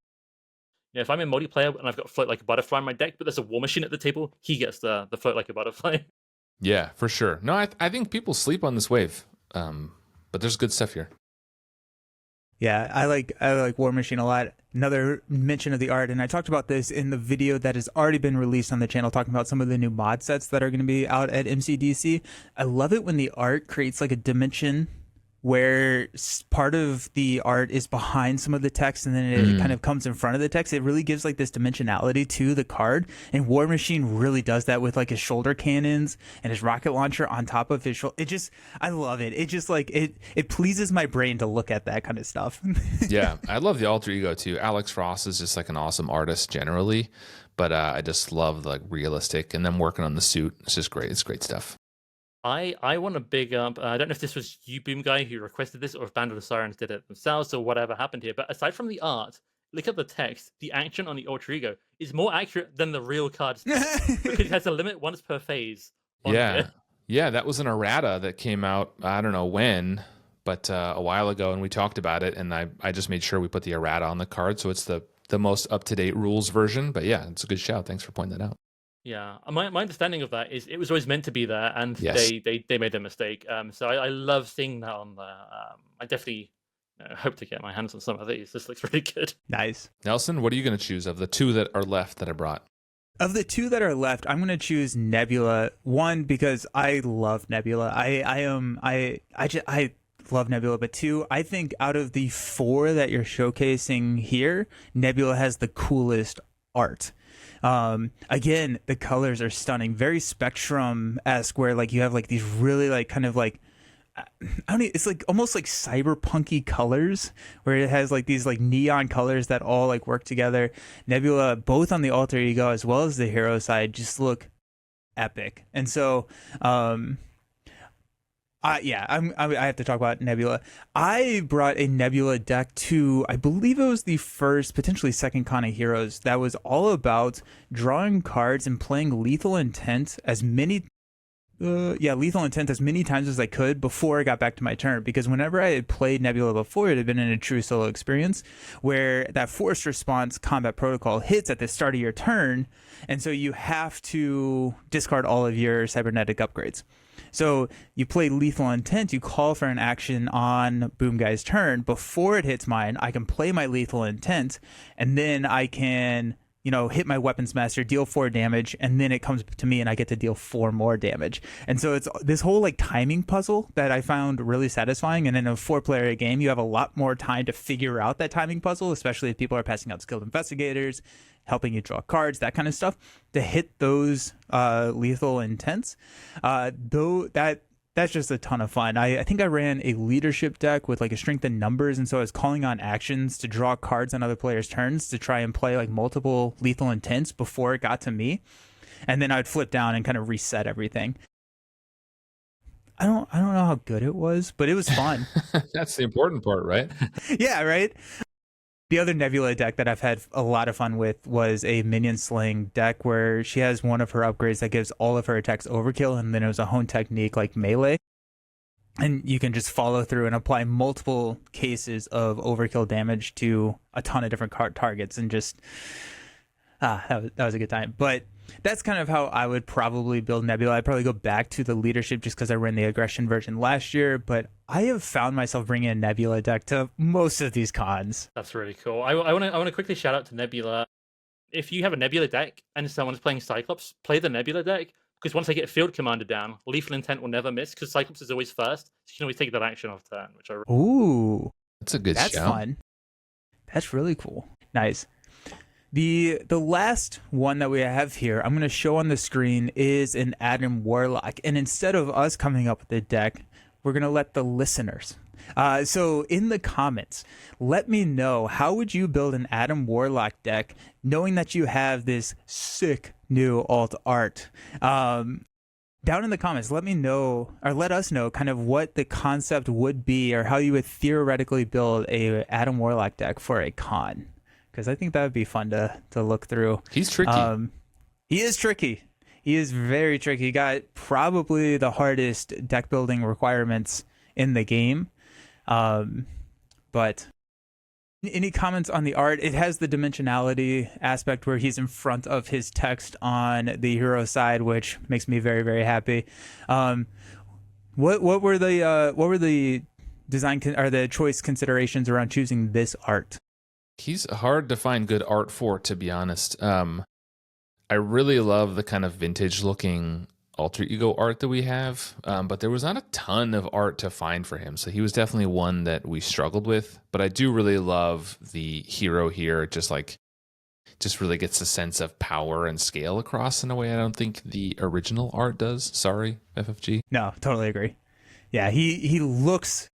If I'm in multiplayer and I've got Float Like a Butterfly in my deck, but there's a War Machine at the table, he gets the Float Like a Butterfly. Yeah, for sure. No, I think people sleep on this wave, but there's good stuff here. Yeah, I like War Machine a lot. Another mention of the art, and I talked about this in the video that has already been released on the channel, talking about some of the new mod sets that are going to be out at MCDC. I love it when the art creates a dimension where part of the art is behind some of the text and then it kind of comes in front of the text. It really gives like this dimensionality to the card, and War Machine really does that with like his shoulder cannons and his rocket launcher on top of his shoulder. I love it. It just like it pleases my brain to look at that kind of stuff. Yeah, I love the alter ego too. Alex Frost is just like an awesome artist generally, but I just love like realistic, and then working on the suit. It's just great. It's great stuff. I want to big up. I don't know if this was you, Boom Guy, who requested this, or if Band of the Sirens did it themselves, or whatever happened here. But aside from the art, look at the text. The action on the alter ego is more accurate than the real cards because it has a limit once per phase. Yeah, yeah, that was an errata that came out. I don't know when, but a while ago, and we talked about it. And I just made sure we put the errata on the card, so it's the most up to date rules version. But yeah, it's a good shout. Thanks for pointing that out. Yeah, my understanding of that is it was always meant to be there, and Yes. they made a mistake. So I love seeing that on there. I definitely hope to get my hands on some of these. This looks really good. Nice. Nelson, what are you going to choose of the two that are left that I brought? Of the two that are left, I'm going to choose Nebula. One, because I love Nebula. I love Nebula. But two, I think out of the four that you're showcasing here, Nebula has the coolest art. Again, the colors are stunning, very Spectrum-esque, where like you have like these really like kind of like, I don't know, it's like almost like cyberpunky colors, where it has like these like neon colors that all like work together. Nebula, both on the alter ego as well as the hero side, just look epic. And so I have to talk about Nebula. I brought a Nebula deck to, I believe it was the first, potentially second Con of Heroes, that was all about drawing cards and playing Lethal Intent as many times as I could before I got back to my turn. Because whenever I had played Nebula before, it had been in a true solo experience where that forced response combat protocol hits at the start of your turn, and so you have to discard all of your cybernetic upgrades. So you play Lethal Intent, you call for an action on Boom Guy's turn. Before it hits mine, I can play my Lethal Intent, and then I can, hit my Weapons Master, deal 4 damage, and then it comes to me and I get to deal 4 more damage. And so it's this whole like timing puzzle that I found really satisfying. And in a 4-player game, you have a lot more time to figure out that timing puzzle, especially if people are passing out skilled investigators, helping you draw cards, that kind of stuff, to hit those lethal intents. That's just a ton of fun. I think I ran a leadership deck with like a strength in numbers, and so I was calling on actions to draw cards on other players' turns to try and play like multiple lethal intents before it got to me, and then I'd flip down and kind of reset everything. I don't know how good it was, but it was fun. That's the important part, right? Yeah, right. The other Nebula deck that I've had a lot of fun with was a minion slaying deck where she has one of her upgrades that gives all of her attacks overkill, and then it was a hone technique like melee. And you can just follow through and apply multiple cases of overkill damage to a ton of different targets, and just that was a good time. But that's kind of how I would probably build Nebula. I'd probably go back to the leadership just because I ran the aggression version last year, but I have found myself bringing a Nebula deck to most of these cons. That's really cool. I want to quickly shout out to Nebula. If you have a Nebula deck and someone's playing Cyclops, play the Nebula deck, because once I get Field Commander down, Lethal Intent will never miss, because Cyclops is always first, so you can always take that action off turn, which I... Ooh, that's a good That's shout. fun. That's really cool. Nice. The last one that we have here, I'm going to show on the screen, is an Adam Warlock. And instead of us coming up with the deck, we're going to let the listeners. So in the comments, let me know, how would you build an Adam Warlock deck knowing that you have this sick new alt art? Down in the comments, let me know, or let us know kind of what the concept would be, or how you would theoretically build a Adam Warlock deck for a con. Because I think that would be fun to look through. He's tricky. He is tricky. He is very tricky. He got probably the hardest deck building requirements in the game. But any comments on the art? It has the dimensionality aspect where he's in front of his text on the hero side, which makes me very, very happy. What were the design or the choice considerations around choosing this art? He's hard to find good art for, to be honest. I really love the kind of vintage looking alter ego art that we have, but there was not a ton of art to find for him. So he was definitely one that we struggled with. But I do really love the hero here. Just really gets a sense of power and scale across in a way I don't think the original art does. Sorry, FFG. No, totally agree. Yeah, he looks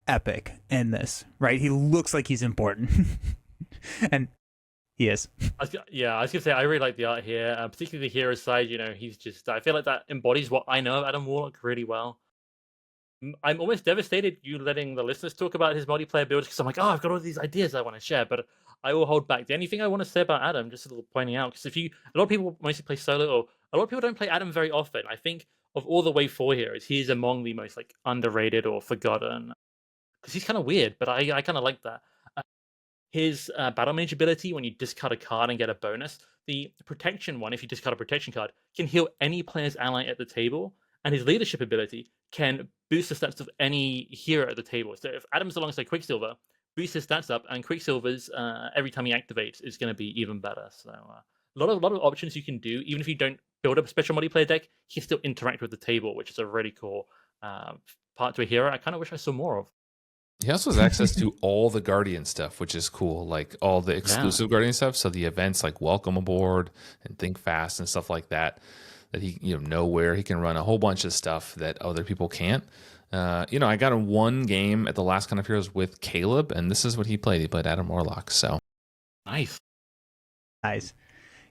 epic in this, right? He looks like he's important. And he is. Yeah, I was gonna say I really like the art here, particularly the hero side. He's just I feel like that embodies what I know of Adam Warlock really well. I'm almost devastated you letting the listeners talk about his multiplayer builds because I'm like, oh, I've got all these ideas I want to share, but I will hold back. The only thing I want to say about Adam, just a little pointing out, because a lot of people mostly play solo, or a lot of people don't play Adam very often. I think of all the Wave 4 heroes, he's among the most like underrated or forgotten because he's kind of weird, but I kind of like that. His battle mage ability, when you discard a card and get a bonus, the protection one, if you discard a protection card, can heal any player's ally at the table. And his leadership ability can boost the stats of any hero at the table. So if Adam's alongside Quicksilver, boost his stats up, and Quicksilver's every time he activates is going to be even better. So a lot of options you can do. Even if you don't build up a special multiplayer deck, he can still interact with the table, which is a really cool part to a hero I kind of wish I saw more of. He also has access to all the Guardian stuff, which is cool, like all the exclusive Guardian stuff. So the events like Welcome Aboard and Think Fast and stuff like that he know where he can run a whole bunch of stuff that other people can't. I got in one game at the last Con of Heroes with Caleb, and this is what he played. He played Adam Warlock. So nice.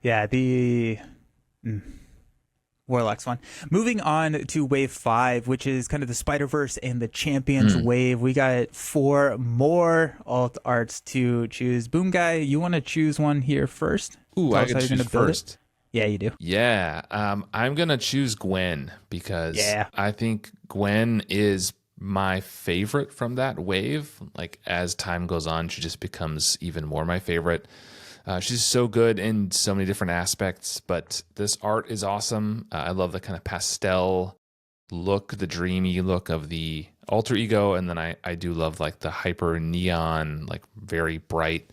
Yeah, the Warlock's one. Moving on to Wave 5, which is kind of the Spider-Verse and the Champions wave. We got 4 more alt arts to choose. Boom Guy, you want to choose one here first? Ooh, I can choose first. Yeah, you do. Yeah, I'm going to choose Gwen because I think Gwen is my favorite from that wave. Like, as time goes on, she just becomes even more my favorite. She's so good in so many different aspects, but this art is awesome. I love the kind of pastel look, the dreamy look of the alter ego, and then I do love like the hyper neon, like very bright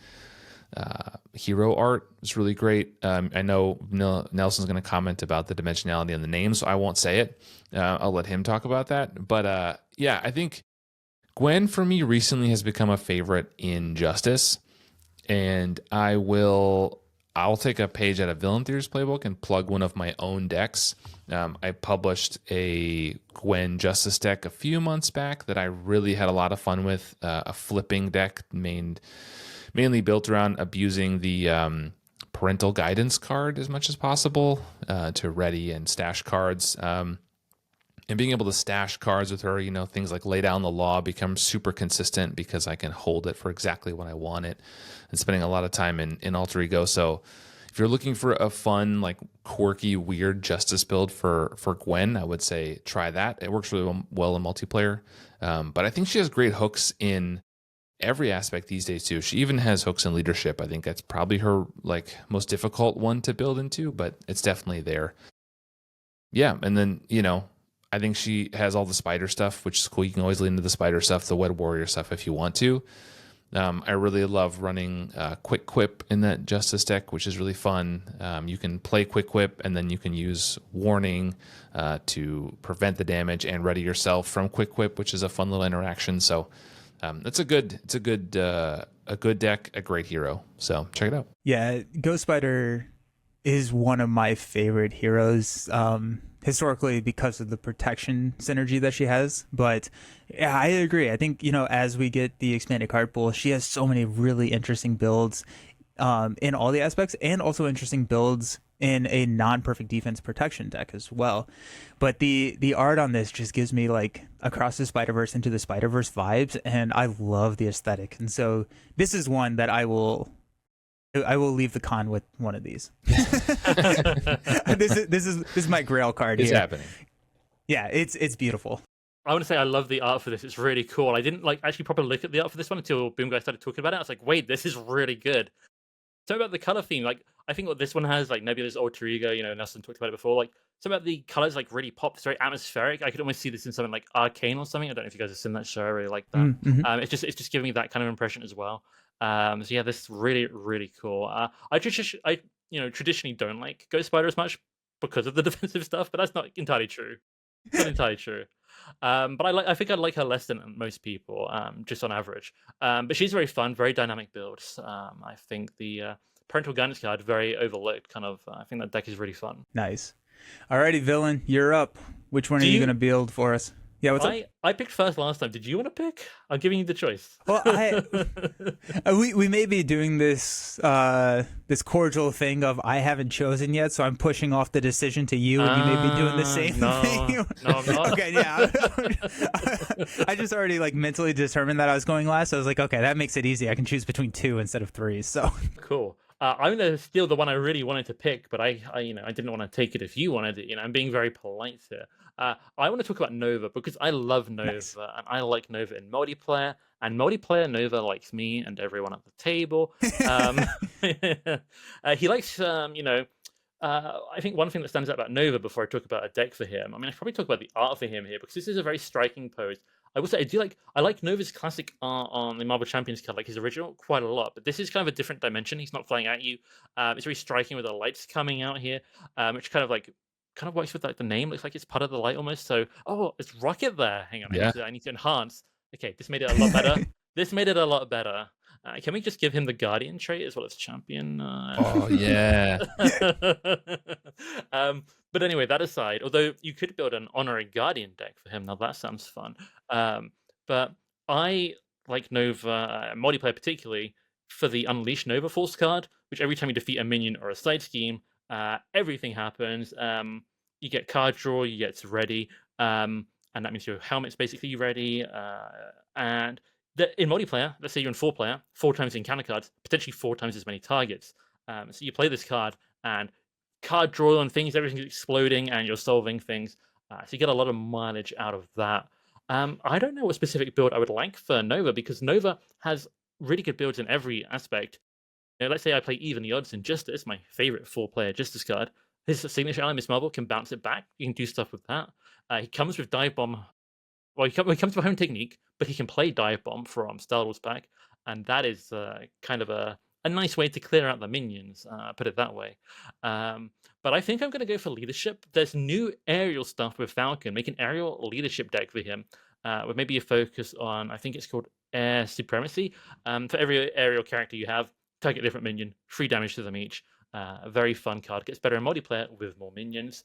hero art. It's really great. I know Nelson's going to comment about the dimensionality on the name, so I won't say it. I'll let him talk about that. But I think Gwen for me recently has become a favorite in Justice, and I'll take a page out of Villain Theory's playbook and plug one of my own decks. I published a Gwen Justice deck a few months back that I really had a lot of fun with, a flipping deck mainly built around abusing the parental guidance card as much as possible to ready and stash cards. And being able to stash cards with her, things like Lay Down the Law become super consistent because I can hold it for exactly when I want it, and spending a lot of time in Alter Ego. So if you're looking for a fun, like quirky, weird Justice build for Gwen, I would say try that. It works really well in multiplayer. But I think she has great hooks in every aspect these days too. She even has hooks in leadership. I think that's probably her like most difficult one to build into, but it's definitely there. Yeah, and then I think she has all the spider stuff, which is cool. You can always lean into the spider stuff, the Wed Warrior stuff if you want to. I really love running Quick Quip in that Justice deck, which is really fun. You can play Quick Quip, and then you can use Warning to prevent the damage and ready yourself from Quick Quip, which is a fun little interaction. So it's a good deck, a great hero. So check it out. Yeah, Ghost Spider is one of my favorite heroes. Historically, because of the protection synergy that she has. But yeah, I agree. I think, as we get the expanded card pool, she has so many really interesting builds in all the aspects, and also interesting builds in a non-perfect defense protection deck as well. But the art on this just gives me like Across the Spider-Verse into the Spider-Verse vibes, and I love the aesthetic. And so this is one that I will leave the con with one of these. This is my Grail card. It's here. happening. Yeah, it's beautiful. I want to say I love the art for this. It's really cool. I didn't actually properly look at the art for this one until Boom Guy started talking about it. I was like, wait, this is really good. So about the color theme, I think what this one has, Nebula's alter ego, Nelson talked about it before. So about the colors, really pop. It's very atmospheric. I could almost see this in something like Arcane or something. I don't know if you guys have seen that show. I really like that. Mm-hmm. It's just giving me that kind of impression as well. So yeah, this is really, really cool. I traditionally don't like Ghost Spider as much, because of the defensive stuff, but that's not entirely true. Not entirely true. But I think I like her less than most people, just on average. But she's very fun, very dynamic builds. I think the parental guidance card very overlooked. Kind of, I think that deck is really fun. Nice. Alrighty, villain, you're up. Which one are you going to build for us? Yeah, what's up? I picked first last time. Did you want to pick? I'm giving you the choice. Well, we may be doing this this cordial thing of I haven't chosen yet, so I'm pushing off the decision to you, and you may be doing the same thing. No, I'm not. Okay, yeah. I just already like mentally determined that I was going last. So I was like, okay, that makes it easy. I can choose between 2 instead of 3. So Cool. I'm gonna steal the one I really wanted to pick, but I didn't want to take it if you wanted it. I'm being very polite here. I want to talk about Nova because I love Nova, Nice. and I like Nova in multiplayer. And multiplayer Nova likes me and everyone at the table. He likes, I think one thing that stands out about Nova before I talk about a deck for him. I mean, I should probably talk about the art for him here because this is a very striking pose. I will say I like Nova's classic art on the Marvel Champions card, like his original, quite a lot. But this is kind of a different dimension. He's not flying at you. It's very striking with the lights coming out here, which kind of works with like the name. Looks like it's part of the light almost. So, it's Rocket there. Hang on, Yeah. I need to enhance. Okay, this made it a lot better. This made it a lot better. Can we just give him the Guardian trait as well as Champion? Oh yeah. But anyway, that aside, although you could build an Honorary Guardian deck for him, now that sounds fun. But I like Nova, multiplayer particularly, for the Unleash Nova Force card, which every time you defeat a minion or a side scheme, everything happens. You get card draw, you get ready, and that means your helmet's basically ready. And in multiplayer, let's say you're in 4-player, 4 times the encounter cards, potentially 4 times as many targets. So you play this card, and card draw on things, everything's exploding, and you're solving things. So you get a lot of mileage out of that. I don't know what specific build I would like for Nova, because Nova has really good builds in every aspect. Let's say I play Even the Odds in Justice, my favorite 4-player Justice card. His signature ally, Miss Marvel, can bounce it back. You can do stuff with that. He comes with Dive Bomb. Well, he comes with Home Technique, but he can play Dive Bomb from Star Wars pack, and that is kind of a nice way to clear out the minions, put it that way. But I think I'm going to go for Leadership. There's new aerial stuff with Falcon. Make an aerial leadership deck for him, with maybe a focus on, I think it's called Air Supremacy. For every aerial character you have, target a different minion, 3 damage to them each. A very fun card. Gets better in multiplayer with more minions.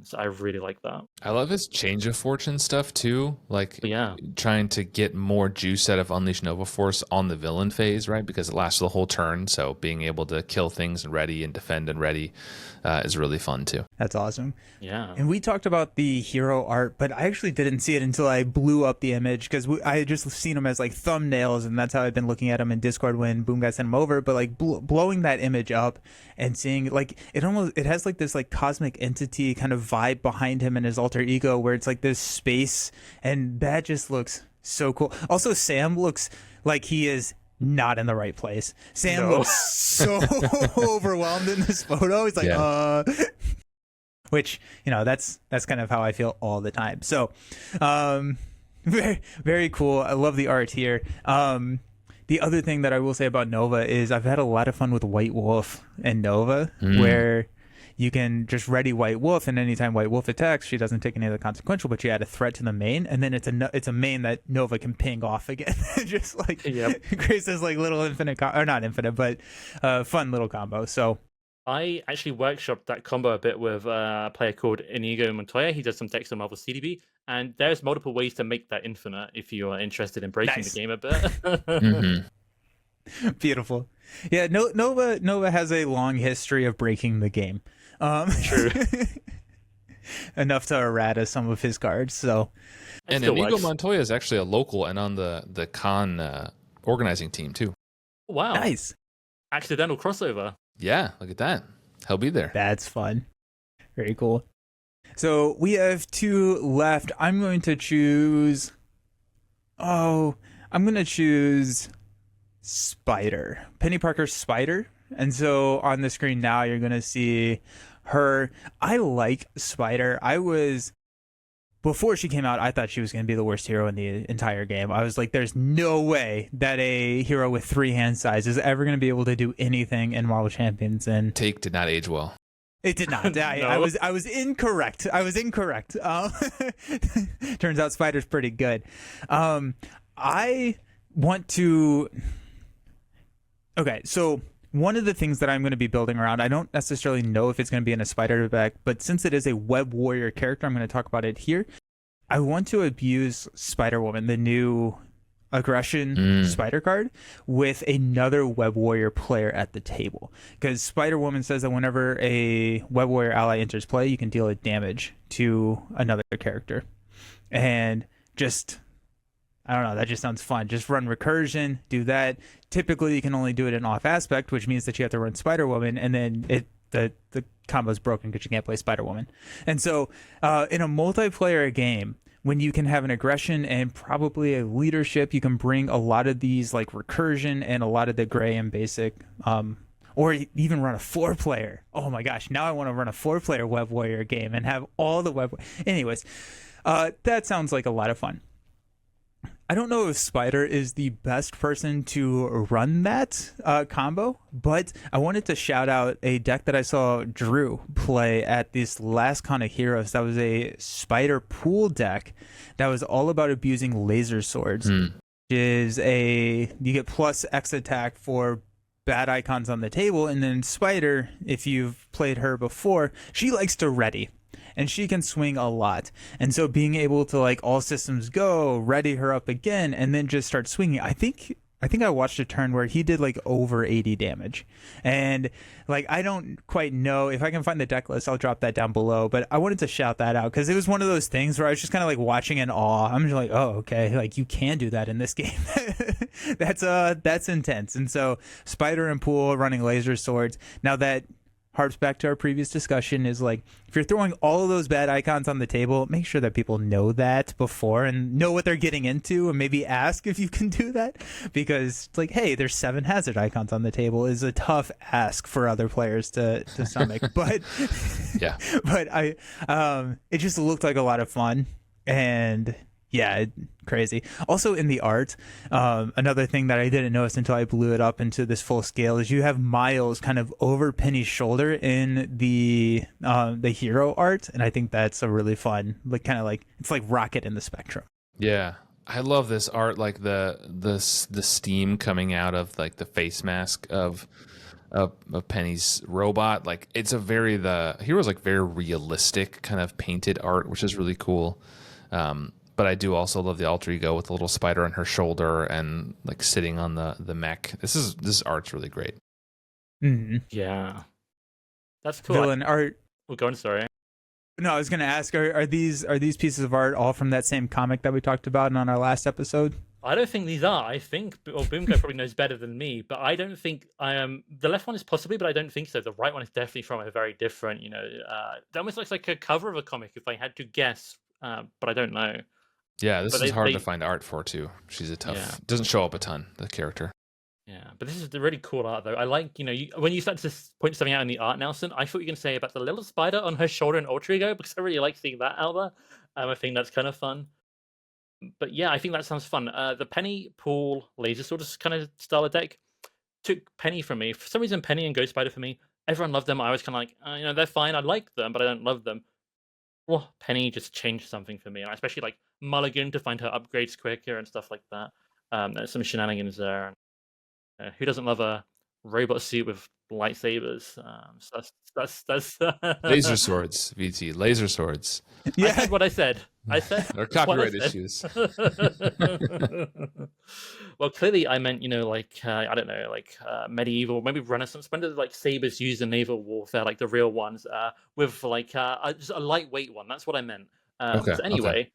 So I really like that. I love his change of fortune stuff too. Like Yeah. trying to get more juice out of Unleash Nova Force on the villain phase, right? Because it lasts the whole turn. So being able to kill things and ready and defend and ready is really fun too. that's awesome. Yeah. And we talked about the hero art, but I actually didn't see it until I blew up the image because I had just seen them as like thumbnails, and that's how I've been looking at them in Discord when Boom Guy sent them over. But like blowing that image up and seeing like it has like this like cosmic entity kind of vibe behind him and his alter ego, where it's like this space, and that just looks so cool. Also, Sam looks like he is not in the right place. Sam looks so overwhelmed in this photo. He's like, which, that's kind of how I feel all the time. So, very, very cool. I love the art here. The other thing that I will say about Nova is I've had a lot of fun with White Wolf and Nova, where you can just ready White Wolf, and anytime White Wolf attacks, she doesn't take any of the consequential, but you add a threat to the main, and then it's a main that Nova can ping off again. Just like creates this like little infinite, or not infinite, but fun little combo. So I actually workshopped that combo a bit with a player called Inigo Montoya. He does some decks on Marvel CDB, and there's multiple ways to make that infinite if you are interested in breaking the game a bit. Beautiful. Yeah, Nova has a long history of breaking the game. True. Enough to errata some of his cards. So, And Inigo Montoya is actually a local and on the con organizing team too. Wow. Nice. Accidental crossover. Yeah, look at that. He'll be there. That's fun. Very cool. So we have 2 left. I'm going to choose Spider. Penny Parker's Spider. And so on the screen now, you're going to see her. I like Spider. Before she came out, I thought she was going to be the worst hero in the entire game. I was like, there's no way that a hero with 3 hand size is ever going to be able to do anything in Marvel Champions. And Take did not age well. It did not. I No? was incorrect. I was incorrect. Turns out Spider's pretty good. I want to. Okay, so one of the things that I'm going to be building around, I don't necessarily know if it's going to be in a Spider deck, but since it is a Web Warrior character, I'm going to talk about it here. I want to abuse Spider Woman, the new aggression spider card, with another Web Warrior player at the table, because Spider Woman says that whenever a Web Warrior ally enters play, you can deal a damage to another character. And just, I don't know, that just sounds fun. Just run recursion, do that. Typically you can only do it in off aspect, which means that you have to run Spider Woman, and then the combo's broken because you can't play Spider Woman. And so in a multiplayer game, when you can have an aggression and probably a leadership, you can bring a lot of these like recursion and a lot of the gray and basic, or even run a 4-player. Oh my gosh, now I want to run a 4-player Web Warrior game and have all the web. Anyways, that sounds like a lot of fun. I don't know if Spider is the best person to run that combo, but I wanted to shout out a deck that I saw Drew play at this last Con of Heroes. That was a Spider pool deck that was all about abusing laser swords. Which is you get plus X attack for bad icons on the table, and then Spider, if you've played her before, she likes to ready. And she can swing a lot. And so being able to like all systems go, ready her up again, and then just start swinging. I think I watched a turn where he did like over 80 damage. And like, I don't quite know if I can find the deck list. I'll drop that down below. But I wanted to shout that out because it was one of those things where I was just kind of like watching in awe. I'm just like, oh, okay. Like you can do that in this game. That's intense. And so Spider and Pool running laser swords. Now that harps back to our previous discussion, is like, if you're throwing all of those bad icons on the table, make sure that people know that before and know what they're getting into, and maybe ask if you can do that, because it's like, hey, there's 7 hazard icons on the table is a tough ask for other players to stomach. But Yeah. but it just looked like a lot of fun. And yeah, crazy. Also in the art, another thing that I didn't notice until I blew it up into this full scale is you have Miles kind of over Penny's shoulder in the hero art, and I think that's a really fun, like kind of like it's like Rocket in the Spectrum. Yeah. I love this art, like the steam coming out of like the face mask of Penny's robot. Like it's the hero's like very realistic kind of painted art, which is really cool. But I do also love the alter ego with the little spider on her shoulder and like sitting on the mech. This art's really great. Mm-hmm. Yeah, that's cool. Villain art. We're going. Sorry. No, I was going to ask, are these pieces of art all from that same comic that we talked about on our last episode? I don't think these are. I think, or Boomguy probably knows better than me, but I don't think I am. The left one is possibly, but I don't think so. The right one is definitely from a very different. It almost looks like a cover of a comic if I had to guess, but I don't know. Yeah, this But is hard they- to find art for too. She's a tough. Yeah. Doesn't show up a ton, the character. Yeah, but this is the really cool art, though. I like, when you start to point something out in the art, Nelson, I thought you were going to say about the little spider on her shoulder in Ultra Ego, because I really like seeing that out there. I think that's kind of fun. But yeah, I think that sounds fun. The Penny Pool Laser Sword kind of style of deck took Penny from me. For some reason, Penny and Ghost Spider for me, everyone loved them. I was kind of like, they're fine. I like them, but I don't love them. Well, Penny just changed something for me, and I especially like Mulligan to find her upgrades quicker and stuff like that. There's some shenanigans there. Who doesn't love a robot suit with lightsabers? So that's Laser swords, VT. Laser swords. I said what I said. I said Or what I copyright said. issues. Well, clearly I meant, I don't know, medieval, maybe Renaissance. When did like sabers used in naval warfare, like the real ones, with like just a lightweight one? That's what I meant. Okay, So anyway,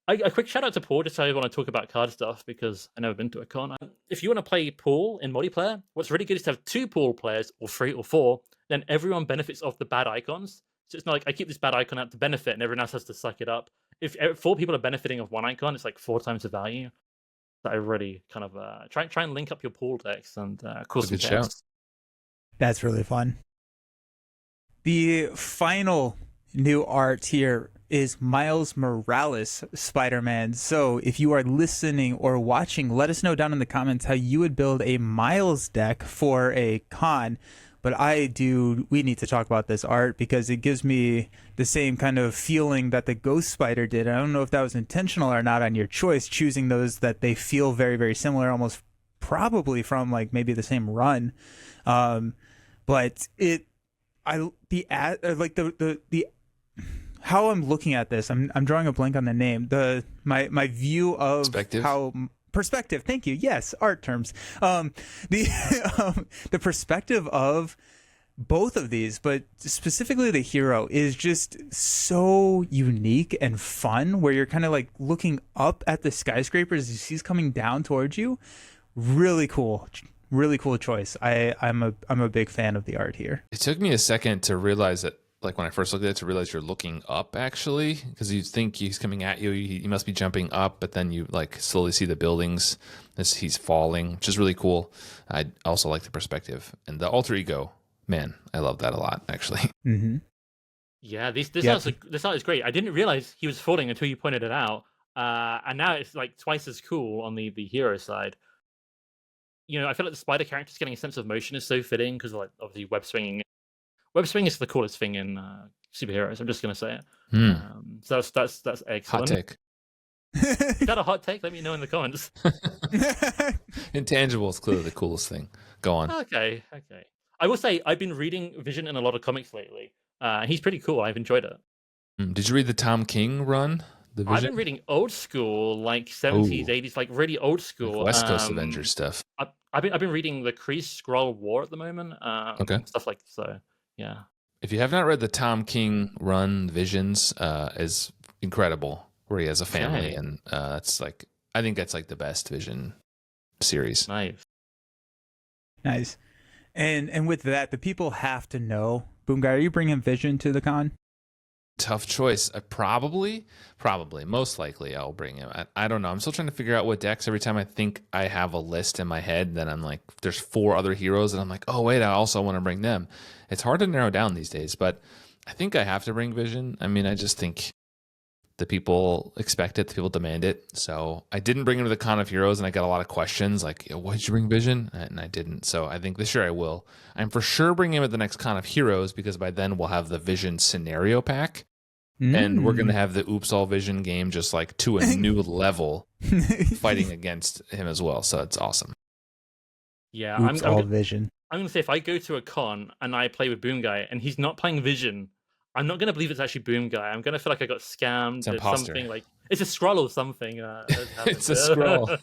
a quick shout out to Paul, just so I want to talk about card stuff because I've never been to a con. If you want to play Pool in multiplayer, what's really good is to have 2 Pool players, or 3 or 4. Then everyone benefits off the bad icons. So it's not like I keep this bad icon out to benefit, and everyone else has to suck it up. If 4 people are benefiting of one icon, it's like 4 times the value. So I really kind of try and link up your Pool decks and cause some That's a good shout. chaos. That's really fun. The final new art here is Miles Morales Spider-Man. So if you are listening or watching, let us know down in the comments how you would build a Miles deck for a con. but we need to talk about this art because it gives me the same kind of feeling that the Ghost Spider did. I don't know if that was intentional or not on your choice, choosing those that they feel very, very similar, almost probably from like maybe the same run. But how I'm looking at this, I'm drawing a blank on the name. My view of perspective. Thank you. Yes, art terms. The perspective of both of these, but specifically the hero, is just so unique and fun. Where you're kind of like looking up at the skyscrapers as he's coming down towards you. Really cool. Really cool choice. I'm a big fan of the art here. It took me a second to realize that, like when I first looked at it, to realize you're looking up actually, because you think he's coming at you. He must be jumping up, but then you like slowly see the buildings as he's falling, which is really cool. I also like the perspective and the alter ego. Man, I love that a lot actually. Mm-hmm. Yeah, this art is great. I didn't realize he was falling until you pointed it out, and now it's like twice as cool on the hero side. You know, I feel like the spider character's getting a sense of motion is so fitting because like obviously web swinging. Web swing is the coolest thing in superheroes. I'm just gonna say it. So that's excellent. Hot take. Is that a hot take? Let me know in the comments. Intangible is clearly the coolest thing. Go on. Okay. I will say I've been reading Vision in a lot of comics lately. He's pretty cool. I've enjoyed it. Did you read the Tom King run? The Vision? I've been reading old school, like 70s, 80s, like really old school. Like West Coast Avengers stuff. I've been reading the Kree Skrull War at the moment. Okay. Stuff like so. Yeah. If you have not read the Tom King run, Visions is incredible, where he has a family, and it's like I think that's like the best Vision series. Nice. And with that, the people have to know. Boom Guy, are you bringing Vision to the con? Tough choice. Probably, most likely I'll bring him. I don't know. I'm still trying to figure out what decks. Every time I think I have a list in my head, then I'm like, there's 4 other heroes, and I'm like, oh wait, I also want to bring them. It's hard to narrow down these days, but I think I have to bring Vision. I mean, I just think the people expect it, the people demand it. So I didn't bring him to the Con of Heroes, and I got a lot of questions like, why did you bring Vision? And I didn't. So I think this year I will. I'm for sure bringing him at the next Con of Heroes, because by then we'll have the Vision scenario pack. And we're going to have the Oops All Vision game just like to a new level, fighting against him as well. So it's awesome. Yeah, Oops All Vision. I'm going to say if I go to a con and I play with Boom Guy and he's not playing Vision, I'm not going to believe it's actually Boom Guy. I'm going to feel like I got scammed. It's imposter. Something like it's a Skrull or something. It's a Skrull.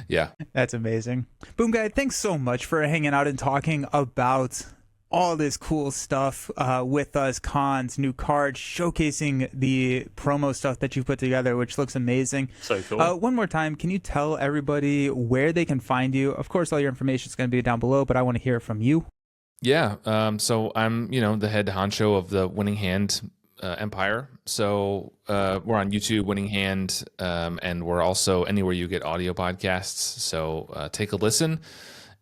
Yeah. That's amazing. Boom Guy, thanks so much for hanging out and talking about all this cool stuff with us, cons, new cards, showcasing the promo stuff that you put together, which looks amazing. So cool. One more time, can you tell everybody where they can find you? Of course, all your information is going to be down below, but I want to hear from you. Yeah. So I'm, the head honcho of the Winning Hand empire. So we're on YouTube, Winning Hand, and we're also anywhere you get audio podcasts. So take a listen.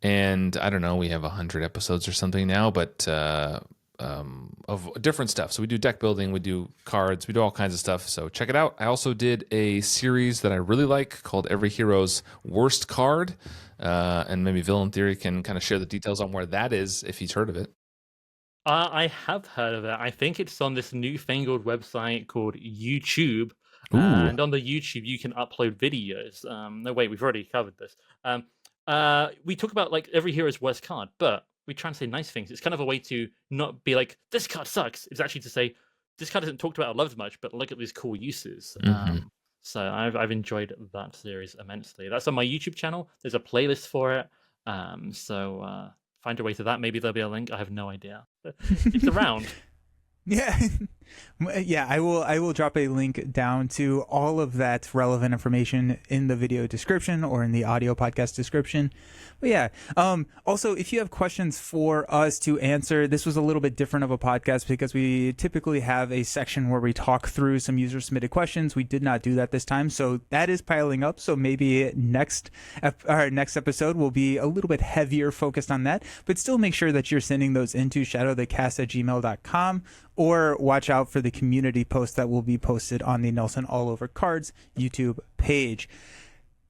And I don't know, we have 100 episodes or something now, but of different stuff. So we do deck building, we do cards, we do all kinds of stuff. So check it out. I also did a series that I really like called Every Hero's Worst Card. And maybe Villain Theory can kind of share the details on where that is, if he's heard of it. I have heard of it. I think it's on this newfangled website called YouTube. Ooh. And on the YouTube, you can upload videos. No, wait, we've already covered this. We talk about like every hero's worst card, but we try and say nice things. It's kind of a way to not be like, this card sucks. It's actually to say, this card isn't talked about or loved much, but look at these cool uses. So I've enjoyed that series immensely. That's on my YouTube channel. There's a playlist for it. So find a way to that. Maybe there'll be a link. I have no idea. It's around. Yeah. Yeah, I will drop a link down to all of that relevant information in the video description or in the audio podcast description. But yeah, also, if you have questions for us to answer, this was a little bit different of a podcast because we typically have a section where we talk through some user submitted questions. We did not do that this time, so that is piling up. So maybe our next episode will be a little bit heavier focused on that, but still make sure that you're sending those into shadowthecast@gmail.com, or watch out for the community post that will be posted on the Nelson All Over Cards YouTube page.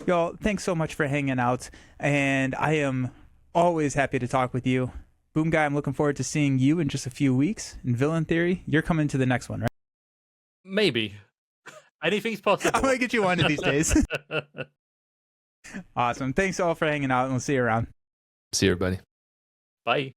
Y'all, thanks so much for hanging out, and I am always happy to talk with you. Boom Guy, I'm looking forward to seeing you in just a few weeks. And Villain Theory, you're coming to the next one, right? Maybe. Anything's possible. I'm going to get you one of these days. Awesome. Thanks all for hanging out, and we'll see you around. See you, everybody. Bye.